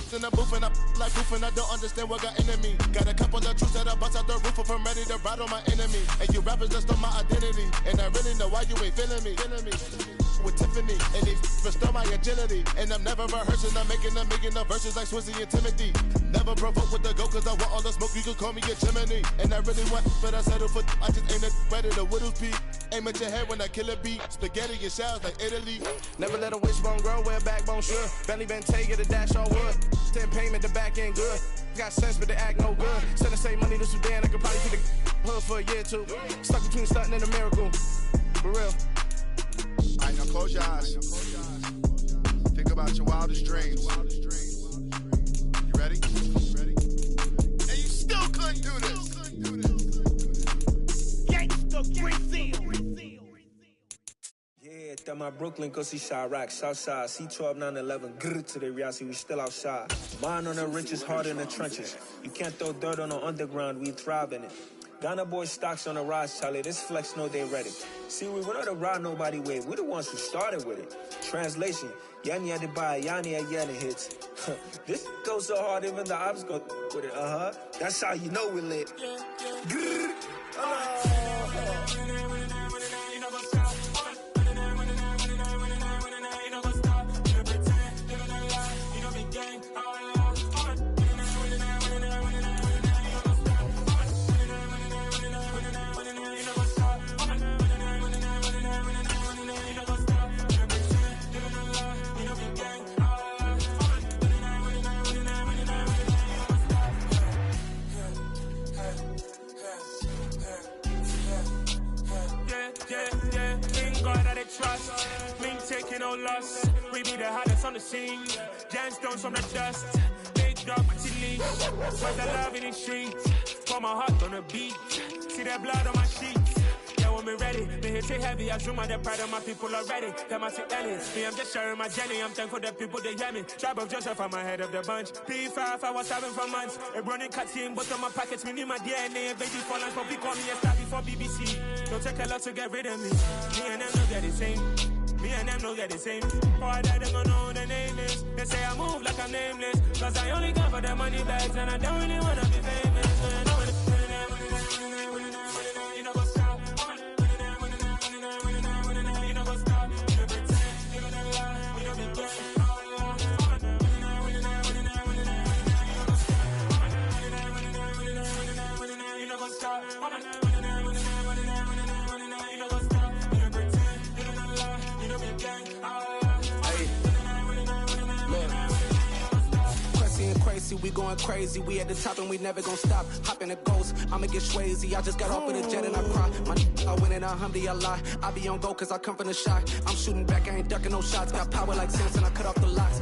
In the booth and I like proof and I don't understand what got into me. Got a couple of truths that I bust out the roof if I'm ready to ride on my enemy. And you rappers just stole my identity, and I really know why you ain't feeling me. With Tiffany, and they restore my agility. And I'm never rehearsing, I'm making a million of verses like Swizzy and Timothy. Never provoke with the go, cause I want all the smoke, you can call me a chimney. And I really want, but I settle for, I just aim it better the Whittles peak. Aim at your head when I kill a beat. Spaghetti and shells like Italy. Never let a wishbone grow where backbone should. Belly been taking the dash all wood. Then payment, the back end good. Got sense, but they act no good. Send the same money to Sudan. I could probably take the hood for a year or two. Stuck between stunting and a miracle. For real. Alright, now close your eyes. Think about your wildest dreams. You ready? And you still couldn't do this. Gangsta Brazil. Yeah, that my Brooklyn, go see Chirac, Southside, C12, 911, grrr to the reality, we still outside. Mine on the riches, hard in the trenches. You can't throw dirt on the underground, we thrive in it. Ghana boys stocks on the rise, Charlie, this flex know they ready. See, we were not to ride nobody wave, we the ones who started with it. Translation, Yanni had to buy, Yanni had yelling hits. This goes so hard, even the ops go with it, That's how you know we lit. Grrr. Trust, me taking no loss. We be the hottest on the scene. Gemstones from the dust. Big dog, but you leave. Spread the love in the streets. Pour my heart on the beat. See that blood on my sheets. Yeah, want me ready. Me hit it heavy, I zoom out the pride of my people already. Them I see Ellie. Me, I'm just sharing my journey. I'm thankful that people they hear me. Tribe of Joseph, I'm ahead of the bunch. P5, I was having for months. A running cutscene, but on my pockets, me need my DNA. Baby for lunch, but we call me a star before BBC. Don't take a lot to get rid of me. Me and them don't get the same. Me and them don't get the same. Boy, that them gonna know the name is. They say I move like I'm nameless. Cause I only come for the money bags and I don't really wanna be famous. You know what's up? You know what's up? You pretend, you gonna lie, you don't be good. You know what's up? We going crazy, we at the top and we never gonna stop. Hop in a ghost, I'ma get swayzy. I just got off with a jet and I cry. I win in a Humvee, I lie. I be on go cause I come from the shot. I'm shooting back, I ain't ducking no shots. Got power like Samson, I cut off the locks.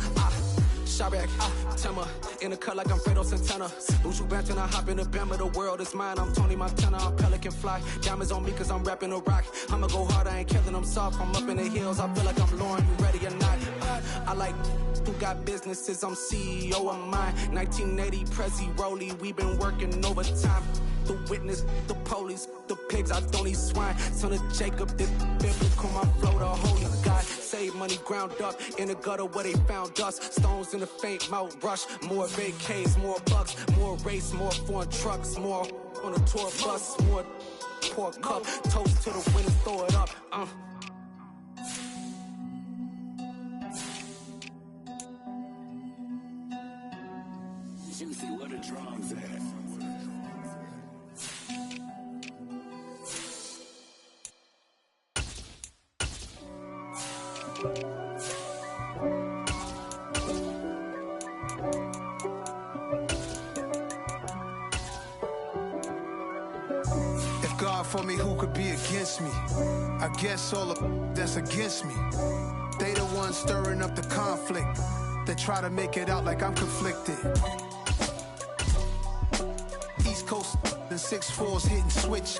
Shabak, Timmer, in the cut like I'm Fredo Santana. Lose you bench and I hop in the Bama, the world is mine. I'm Tony Montana, I'm Pelican Fly. Diamonds on me cause I'm rapping a rock. I'ma go hard, I ain't killing them soft. I'm up in the hills, I feel like I'm Lauren, you ready or not? I like who got businesses, I'm CEO of mine. 1980 Prezi Rolly, we been working overtime. The witness, the police, the pigs, I don't eat swine. Son of Jacob, this biblical, my flow, the holy God. Save money ground up in the gutter where they found us. Stones in the faint mouth rush. More vacays, more bucks, more race, more foreign trucks, more on a tour bus, more pour cup. Toast to the winners, throw it up. Juicy, where the drums at? If God for me, who could be against me? I guess all of that's against me. They the ones stirring up the conflict. They try to make it out like I'm conflicted. East Coast and 6'4s hitting switch.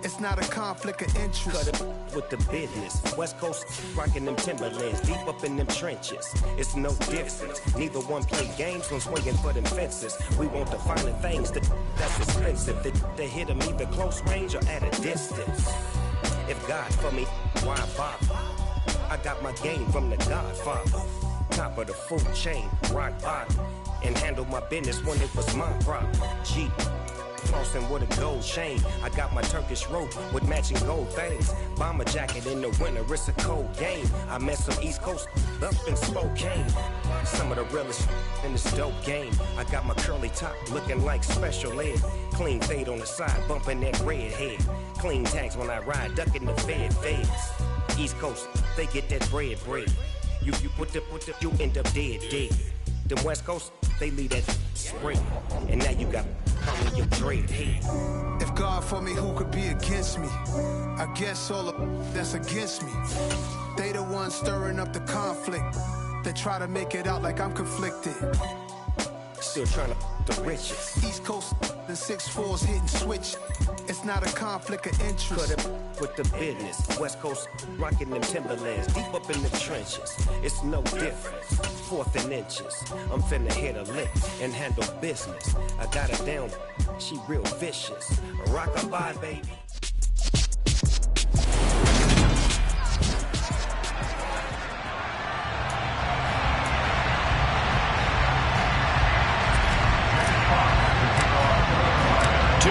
It's not a conflict of interest. Cut it with the business. West Coast rocking them Timberlands, deep up in them trenches. It's no difference. Neither one play games when swinging for them fences. We want the finer things that's expensive. They hit them either close range or at a distance. If God for me, why bother? I got my game from the Godfather. Top of the food chain, rock bottom. And handle my business when it was my problem. G. Flossing with a gold chain. I got my Turkish rope with matching gold things. Bomber jacket in the winter, it's a cold game. I met some East Coast up in Spokane. Some of the realest in this dope game. I got my curly top looking like special ed. Clean fade on the side, bumping that red head. Clean tags when I ride, ducking the feds. East Coast, they get that bread. You put the, you end up dead. Them West Coast, they leave that spring. And now you got on your dread head. If God for me, who could be against me? I guess all of that's against me. They the ones stirring up the conflict. They try to make it out like I'm conflicted. Still trying to the riches. East Coast and 6'4s hitting switch. It's not a conflict of interest. Cut it with the business. West Coast rocking them Timberlands, deep up in the trenches. It's no difference. 4th and inches. I'm finna hit a lick and handle business. I got her down. She real vicious. Rock-a-bye, baby.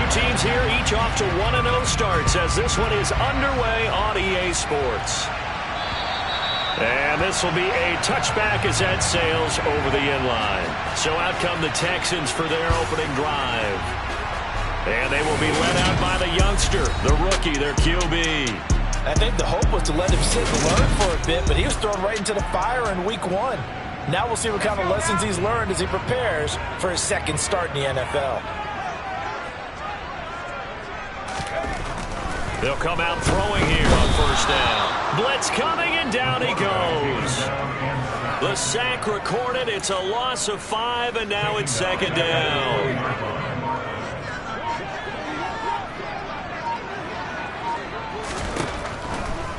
Teams here, each off to 1-0 starts as this one is underway on EA Sports. And this will be a touchback as that sails over the inline. So out come the Texans for their opening drive. And they will be led out by the youngster, the rookie, their QB. I think the hope was to let him sit and learn for a bit, but he was thrown right into the fire in week 1. Now we'll see what kind of lessons he's learned as he prepares for his second start in the NFL. They'll come out throwing here on first down. Blitz coming, and down he goes. The sack recorded. It's a loss of 5, and now it's second down.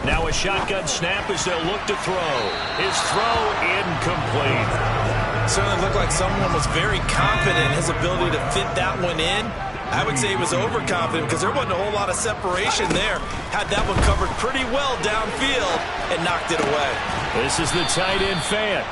Now a shotgun snap as they'll look to throw. His throw incomplete. Certainly looked like someone was very confident in his ability to fit that one in. I would say he was overconfident because there wasn't a whole lot of separation there. Had that one covered pretty well downfield and knocked it away. This is the tight end fan.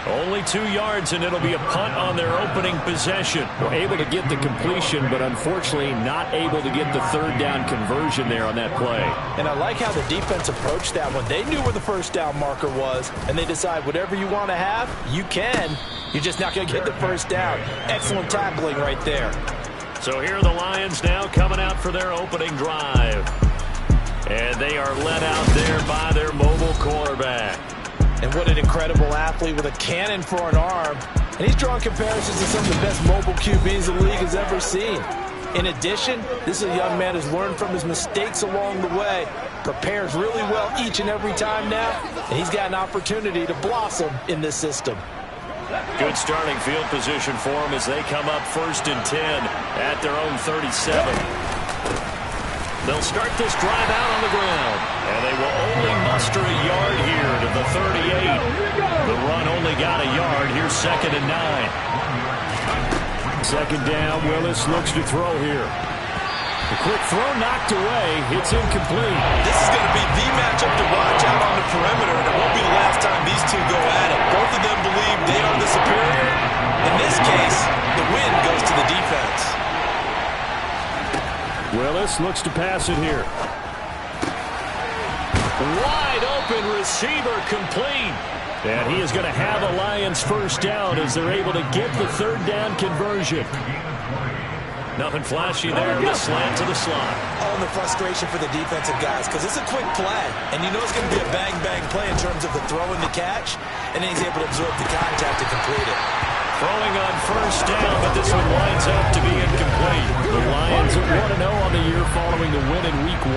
Only 2 yards, and it'll be a punt on their opening possession. We're able to get the completion, but unfortunately not able to get the third down conversion there on that play. And I like how the defense approached that one. They knew where the first down marker was, and they decide whatever you want to have, you can. You're just not going to get the first down. Excellent tackling right there. So here are the Lions now coming out for their opening drive. And they are led out there by their mobile quarterback. And what an incredible athlete with a cannon for an arm. And he's drawing comparisons to some of the best mobile QBs the league has ever seen. In addition, this is a young man who's learned from his mistakes along the way, prepares really well each and every time now, and he's got an opportunity to blossom in this system. Good starting field position for them as they come up 1st and 10 at their own 37. They'll start this drive out on the ground, and they will only muster a yard here to the 38. The run only got a yard. Here's 2nd and 9. 2nd down, Willis looks to throw here. The quick throw knocked away. It's incomplete. This is going to be the matchup to watch out on the perimeter, and it won't be the last time these two go at it. Both of them believe they are the superior. In this case, the win goes to the defense. Willis looks to pass it here. Wide open receiver complete. And he is going to have a Lions first down as they're able to get the 3rd down conversion. Nothing flashy there. The slant to the slot. Oh, and the frustration for the defensive guys because it's a quick play. And you know it's going to be a bang-bang play in terms of the throw and the catch. And then he's able to absorb the contact to complete it. Throwing on 1st down, but this one winds up to be incomplete. The Lions are 1-0 on the year following the win in Week 1.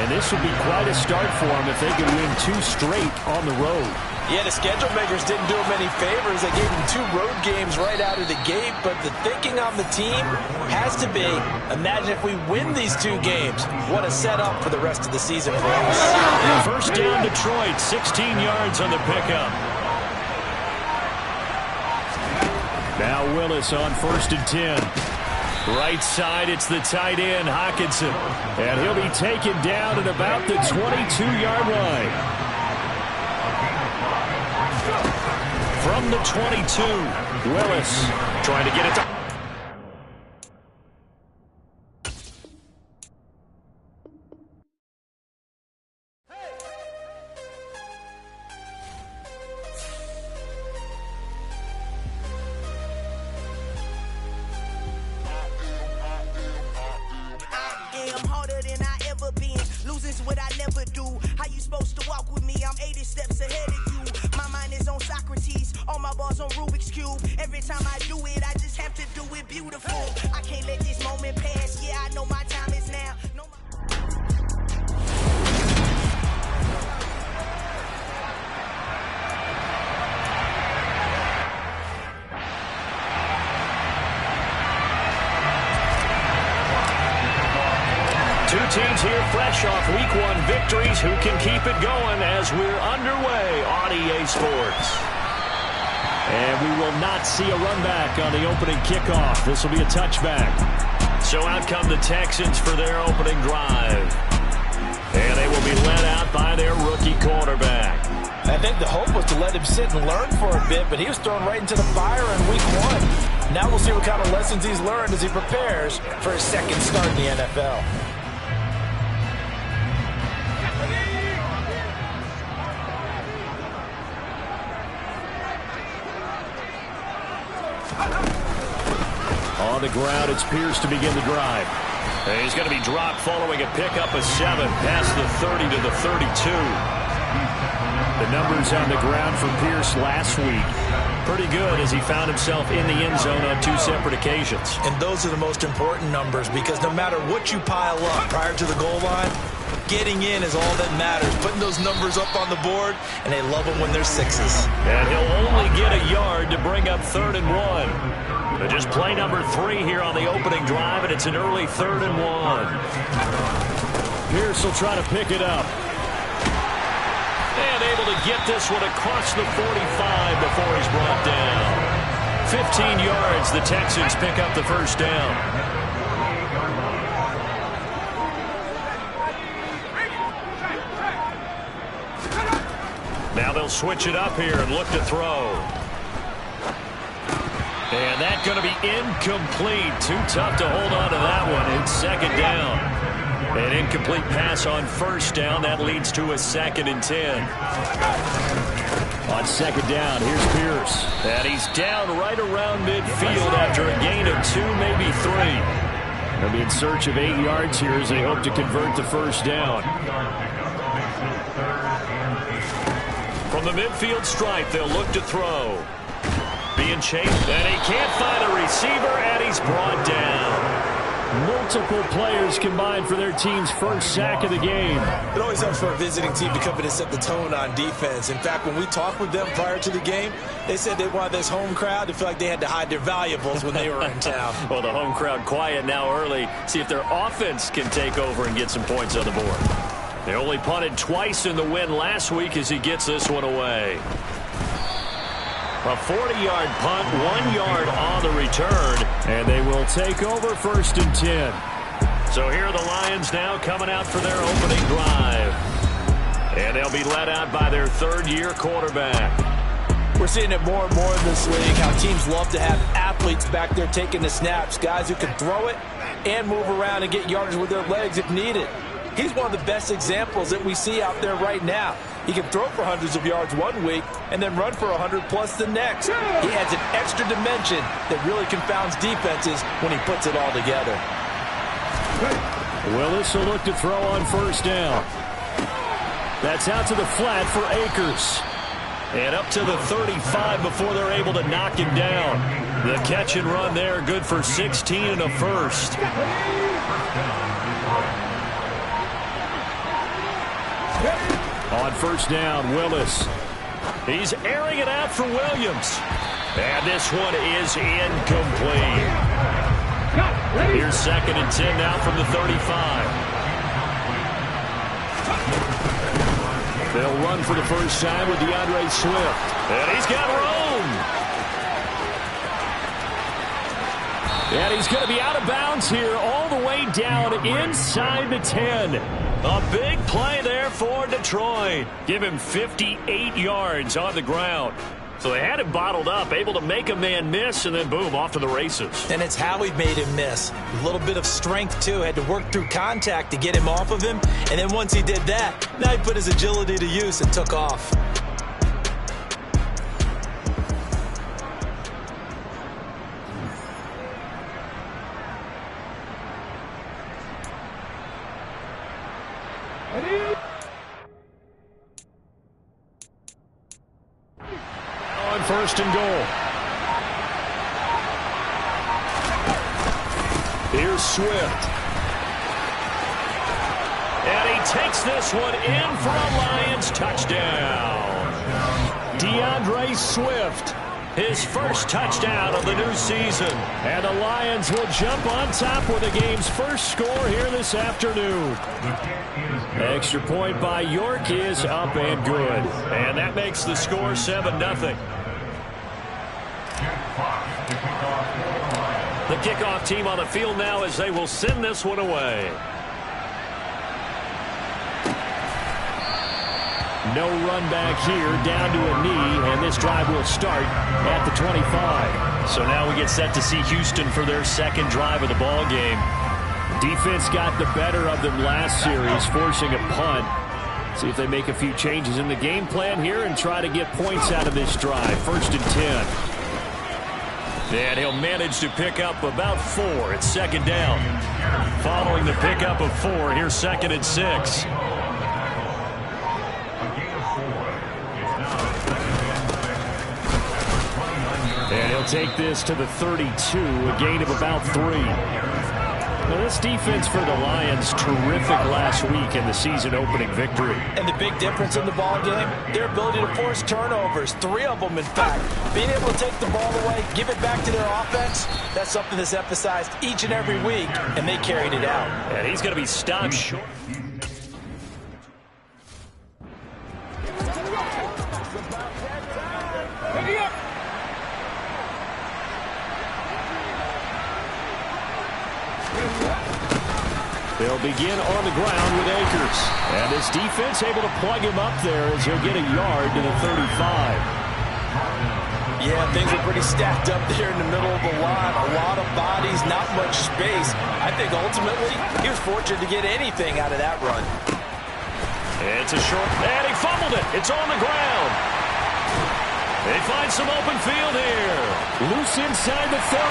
And this would be quite a start for them if they could win 2 straight on the road. Yeah, the schedule makers didn't do him any favors. They gave him 2 road games right out of the gate. But the thinking on the team has to be, imagine if we win these 2 games. What a setup for the rest of the season for us. 1st down Detroit, 16 yards on the pickup. Now Willis on 1st and 10. Right side, it's the tight end, Hockenson. And he'll be taken down at about the 22-yard line. From the 22, Willis trying to get it to... What I never do. How you supposed to walk with me? I'm 80 steps ahead of you. My mind is on Socrates. All my balls on Rubik's Cube. Every time I do it, I just have to do it beautiful. I can't let this moment pass. Yeah, I know my time is now. Two teams here fresh off Week 1 victories. Who can keep it going as we're underway on EA Sports? And we will not see a run back on the opening kickoff. This will be a touchback. So out come the Texans for their opening drive. And they will be led out by their rookie quarterback. I think the hope was to let him sit and learn for a bit, but he was thrown right into the fire in Week 1. Now we'll see what kind of lessons he's learned as he prepares for his 2nd start in the NFL. On the ground, it's Pierce to begin the drive. And he's going to be dropped following a pickup of 7 past the 30 to the 32. The numbers on the ground for Pierce last week. Pretty good as he found himself in the end zone on 2 separate occasions. And those are the most important numbers because no matter what you pile up prior to the goal line, getting in is all that matters. Putting those numbers up on the board, and they love them when they're 6s. And he'll only get a yard to bring up 3rd and 1. But just play number 3 here on the opening drive, and it's an early 3rd and 1. Pierce will try to pick it up. able to get this one across the 45 before he's brought down. 15 yards, the Texans pick up the first down. Now they'll switch it up here and look to throw. And that's going to be incomplete. Too tough to hold on to that one. It's second down. An incomplete pass on first down. That leads to a 2nd and 10. On second down, here's Pierce. And he's down right around midfield after a gain of 2, maybe 3. They'll be in search of 8 yards here as they hope to convert the first down. From the midfield stripe, they'll look to throw. Being chased, and he can't find a receiver, and he's brought down. Multiple players combined for their team's first sack of the game. It always helps for a visiting team to come in and set the tone on defense. In fact, when we talked with them prior to the game, they said they wanted this home crowd to feel like they had to hide their valuables when they were in town. Well, the home crowd quiet now early. See if their offense can take over and get some points on the board. They only punted twice in the win last week as he gets this one away. A 40-yard punt, 1 yard on the return, and they will take over 1st and 10. So here are the Lions now coming out for their opening drive. And they'll be led out by their 3rd-year quarterback. We're seeing it more and more in this league, how teams love to have athletes back there taking the snaps, guys who can throw it and move around and get yardage with their legs if needed. He's one of the best examples that we see out there right now. He can throw for hundreds of yards one week and then run for 100+ the next. He adds an extra dimension that really confounds defenses when he puts it all together. Willis will look to throw on first down. That's out to the flat for Akers. And up to the 35 before they're able to knock him down. The catch and run there, good for 16 and a first. On first down, Willis. He's airing it out for Williams. And this one is incomplete. Here's 2nd and 10 now from the 35. They'll run for the first time with DeAndre Swift. And he's got room. And he's going to be out of bounds here all the way down inside the 10. A big play there for Detroit. Give him 58 yards on the ground. So they had him bottled up, able to make a man miss, and then boom, off to the races. And it's how he made him miss. A little bit of strength, too. Had to work through contact to get him off of him. And then once he did that, now he put his agility to use and took off. On 1st and goal. Here's Swift. And he takes this one in for a Lions touchdown. DeAndre Swift. His first touchdown of the new season. And the Lions will jump on top with the game's first score here this afternoon. Extra point by York is up and good. And that makes the score 7-0. The kickoff team on the field now as they will send this one away. No run back here, down to a knee, and this drive will start at the 25. So now we get set to see Houston for their 2nd drive of the ball game. Defense got the better of them last series, forcing a punt. See if they make a few changes in the game plan here and try to get points out of this drive. 1st and 10. And he'll manage to pick up about 4. It's 2nd down. Following the pickup of 4, here's 2nd and 6. And he'll take this to the 32, a gain of about 3. Now, this defense for the Lions, terrific last week in the season-opening victory. And the big difference in the ball game, their ability to force turnovers, 3 of them, in fact. Being able to take the ball away, give it back to their offense, that's something that's emphasized each and every week, and they carried it out. And he's going to be stopped short. They'll begin on the ground with Akers. And this defense able to plug him up there as he'll get a yard to the 35. Yeah, things are pretty stacked up there in the middle of the line. A lot of bodies, not much space. I think ultimately he was fortunate to get anything out of that run. It's a short, and he fumbled it. It's on the ground. They find some open field here. Loose inside the 30,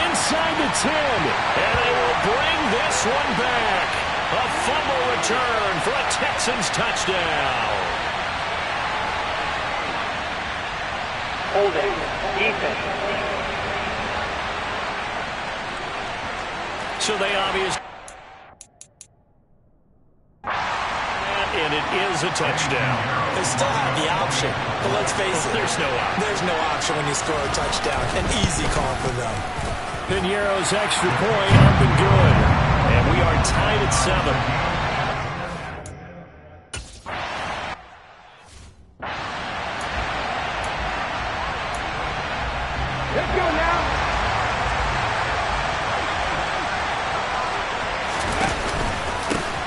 inside the 10, and they will bring this one back. A fumble return for a Texans touchdown. Holding. Defense. So they obviously... And it is a touchdown. They still have the option, but let's face it. There's no option. There's no option when you score a touchdown. An easy call for them. Piñeiro's extra point up and good. And we are tied at 7.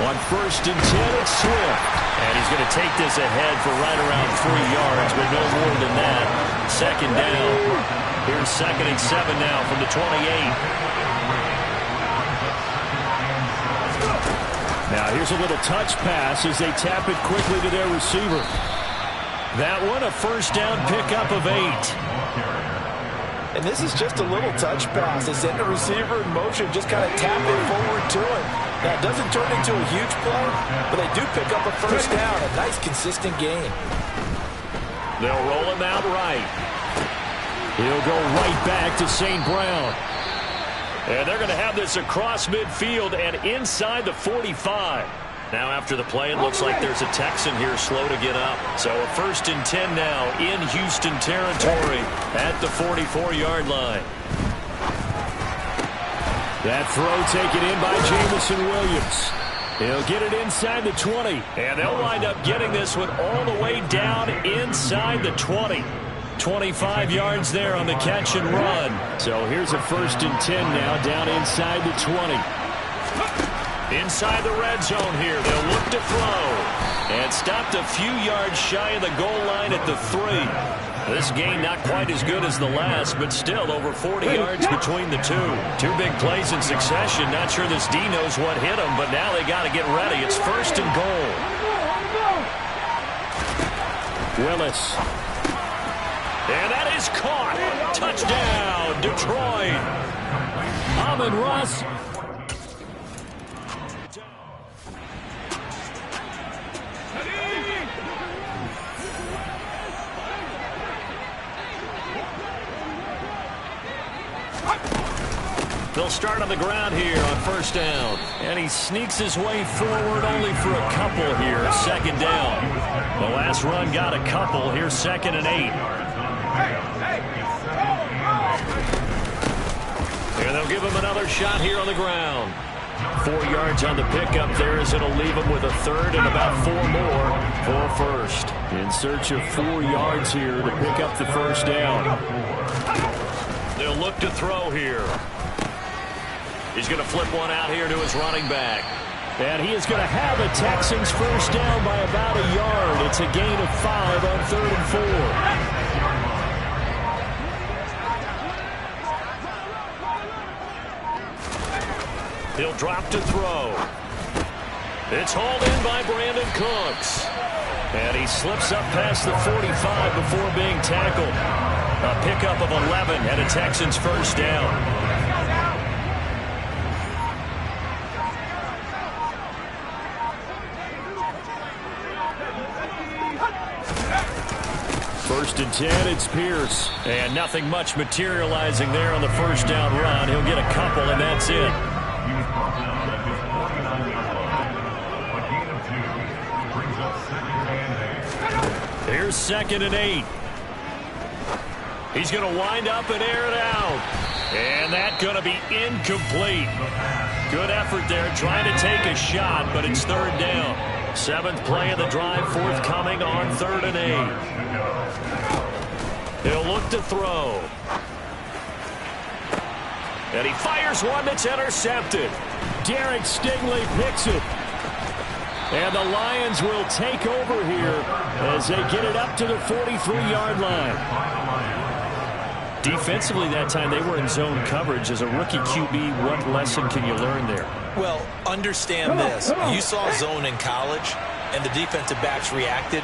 On 1st and 10, it's Swift. And he's going to take this ahead for right around 3 yards, but no more than that. 2nd down. Here's 2nd and 7 now from the 28. Now here's a little touch pass as they tap it quickly to their receiver. That one, a 1st down pickup of 8. And this is just a little touch pass. They send the receiver in motion, just kind of tap it forward to him. Now, it doesn't turn into a huge play, but they do pick up a 1st down. A nice, consistent gain. They'll roll him out right. He'll go right back to St. Brown. And they're going to have this across midfield and inside the 45. Now after the play, it looks like there's a Texan here slow to get up. So a 1st and 10 now in Houston territory at the 44-yard line. That throw taken in by Jamison Williams. He'll get it inside the 20. And they'll wind up getting this one all the way down inside the 20. 25 yards there on the catch and run. So here's a 1st and 10 now down inside the 20. Inside the red zone here. They'll look to throw. And stopped a few yards shy of the goal line at the 3. This game not quite as good as the last, but still over 40 yards between the two. 2 big plays in succession. Not sure this D knows what hit him, but now they got to get ready. It's 1st and goal. Willis. And that is caught. Touchdown, Detroit. Amon-Ra. They'll start on the ground here on 1st down. And he sneaks his way forward only for a couple here. 2nd down. The last run got a couple. Here's 2nd and 8. And they'll give him another shot here on the ground. 4 yards on the pickup there as it'll leave him with a 3rd and about 4 more for a 1st. In search of 4 yards here to pick up the 1st down. They'll look to throw here. He's going to flip one out here to his running back. And he is going to have a Texans 1st down by about a yard. It's a gain of 5 on 3rd and 4. He'll drop to throw. It's hauled in by Brandon Cooks. And he slips up past the 45 before being tackled. A pickup of 11 and a Texans 1st down. 1st and 10, it's Pierce. And nothing much materializing there on the 1st down run. He'll get a couple, and that's it. Here's 2nd and 8. He's going to wind up and air it out. And that's going to be incomplete. Good effort there, trying to take a shot, but it's 3rd down. 7th play of the drive forthcoming on 3rd and 8. He'll look to throw. And he fires one that's intercepted. Derek Stingley picks it. And the Lions will take over here as they get it up to the 43-yard line. Defensively that time, they were in zone coverage. As a rookie QB, what lesson can you learn there? Well, understand this. You saw zone in college, and the defensive backs reacted,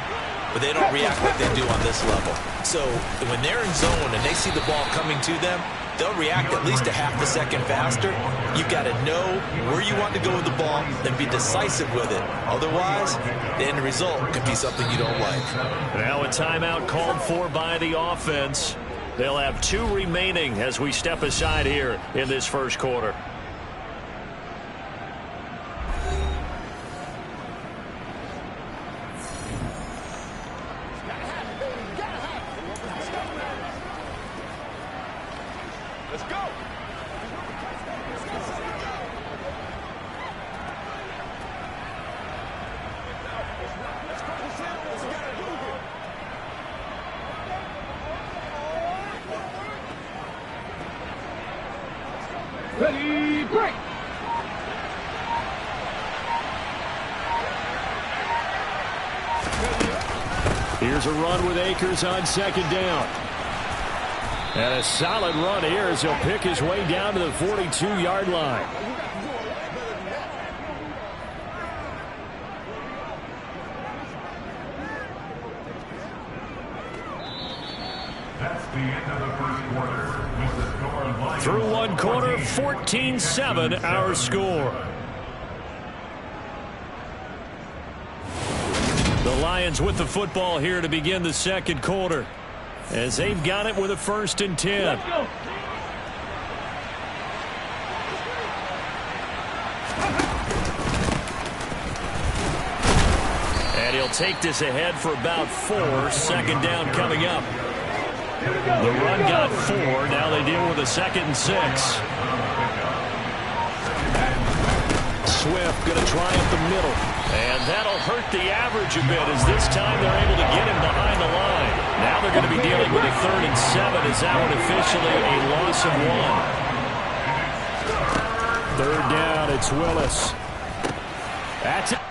but they don't react like they do on this level. So when they're in zone and they see the ball coming to them, they'll react at least a half a second faster. You've got to know where you want to go with the ball and be decisive with it. Otherwise, the end result could be something you don't like. Now a timeout called for by the offense. They'll have 2 remaining as we step aside here in this first quarter. Let's go. Ready, break. Here's a run with Akers on second down. And a solid run here as he'll pick his way down to the 42-yard line. That's the end of the first quarter. Through one quarter, 14-7 our score. The Lions with the football here to begin the second quarter, as they've got it with a 1st and 10. And he'll take this ahead for about 4. 2nd down coming up. The run got 4. Now they deal with a 2nd and 6. Swift going to try up the middle. And that'll hurt the average a bit, as this time they're able to get him behind the line. Now they're going to be dealing with a 3rd and 7. Is that one officially a loss of 1? 3rd down, it's Willis. That's it.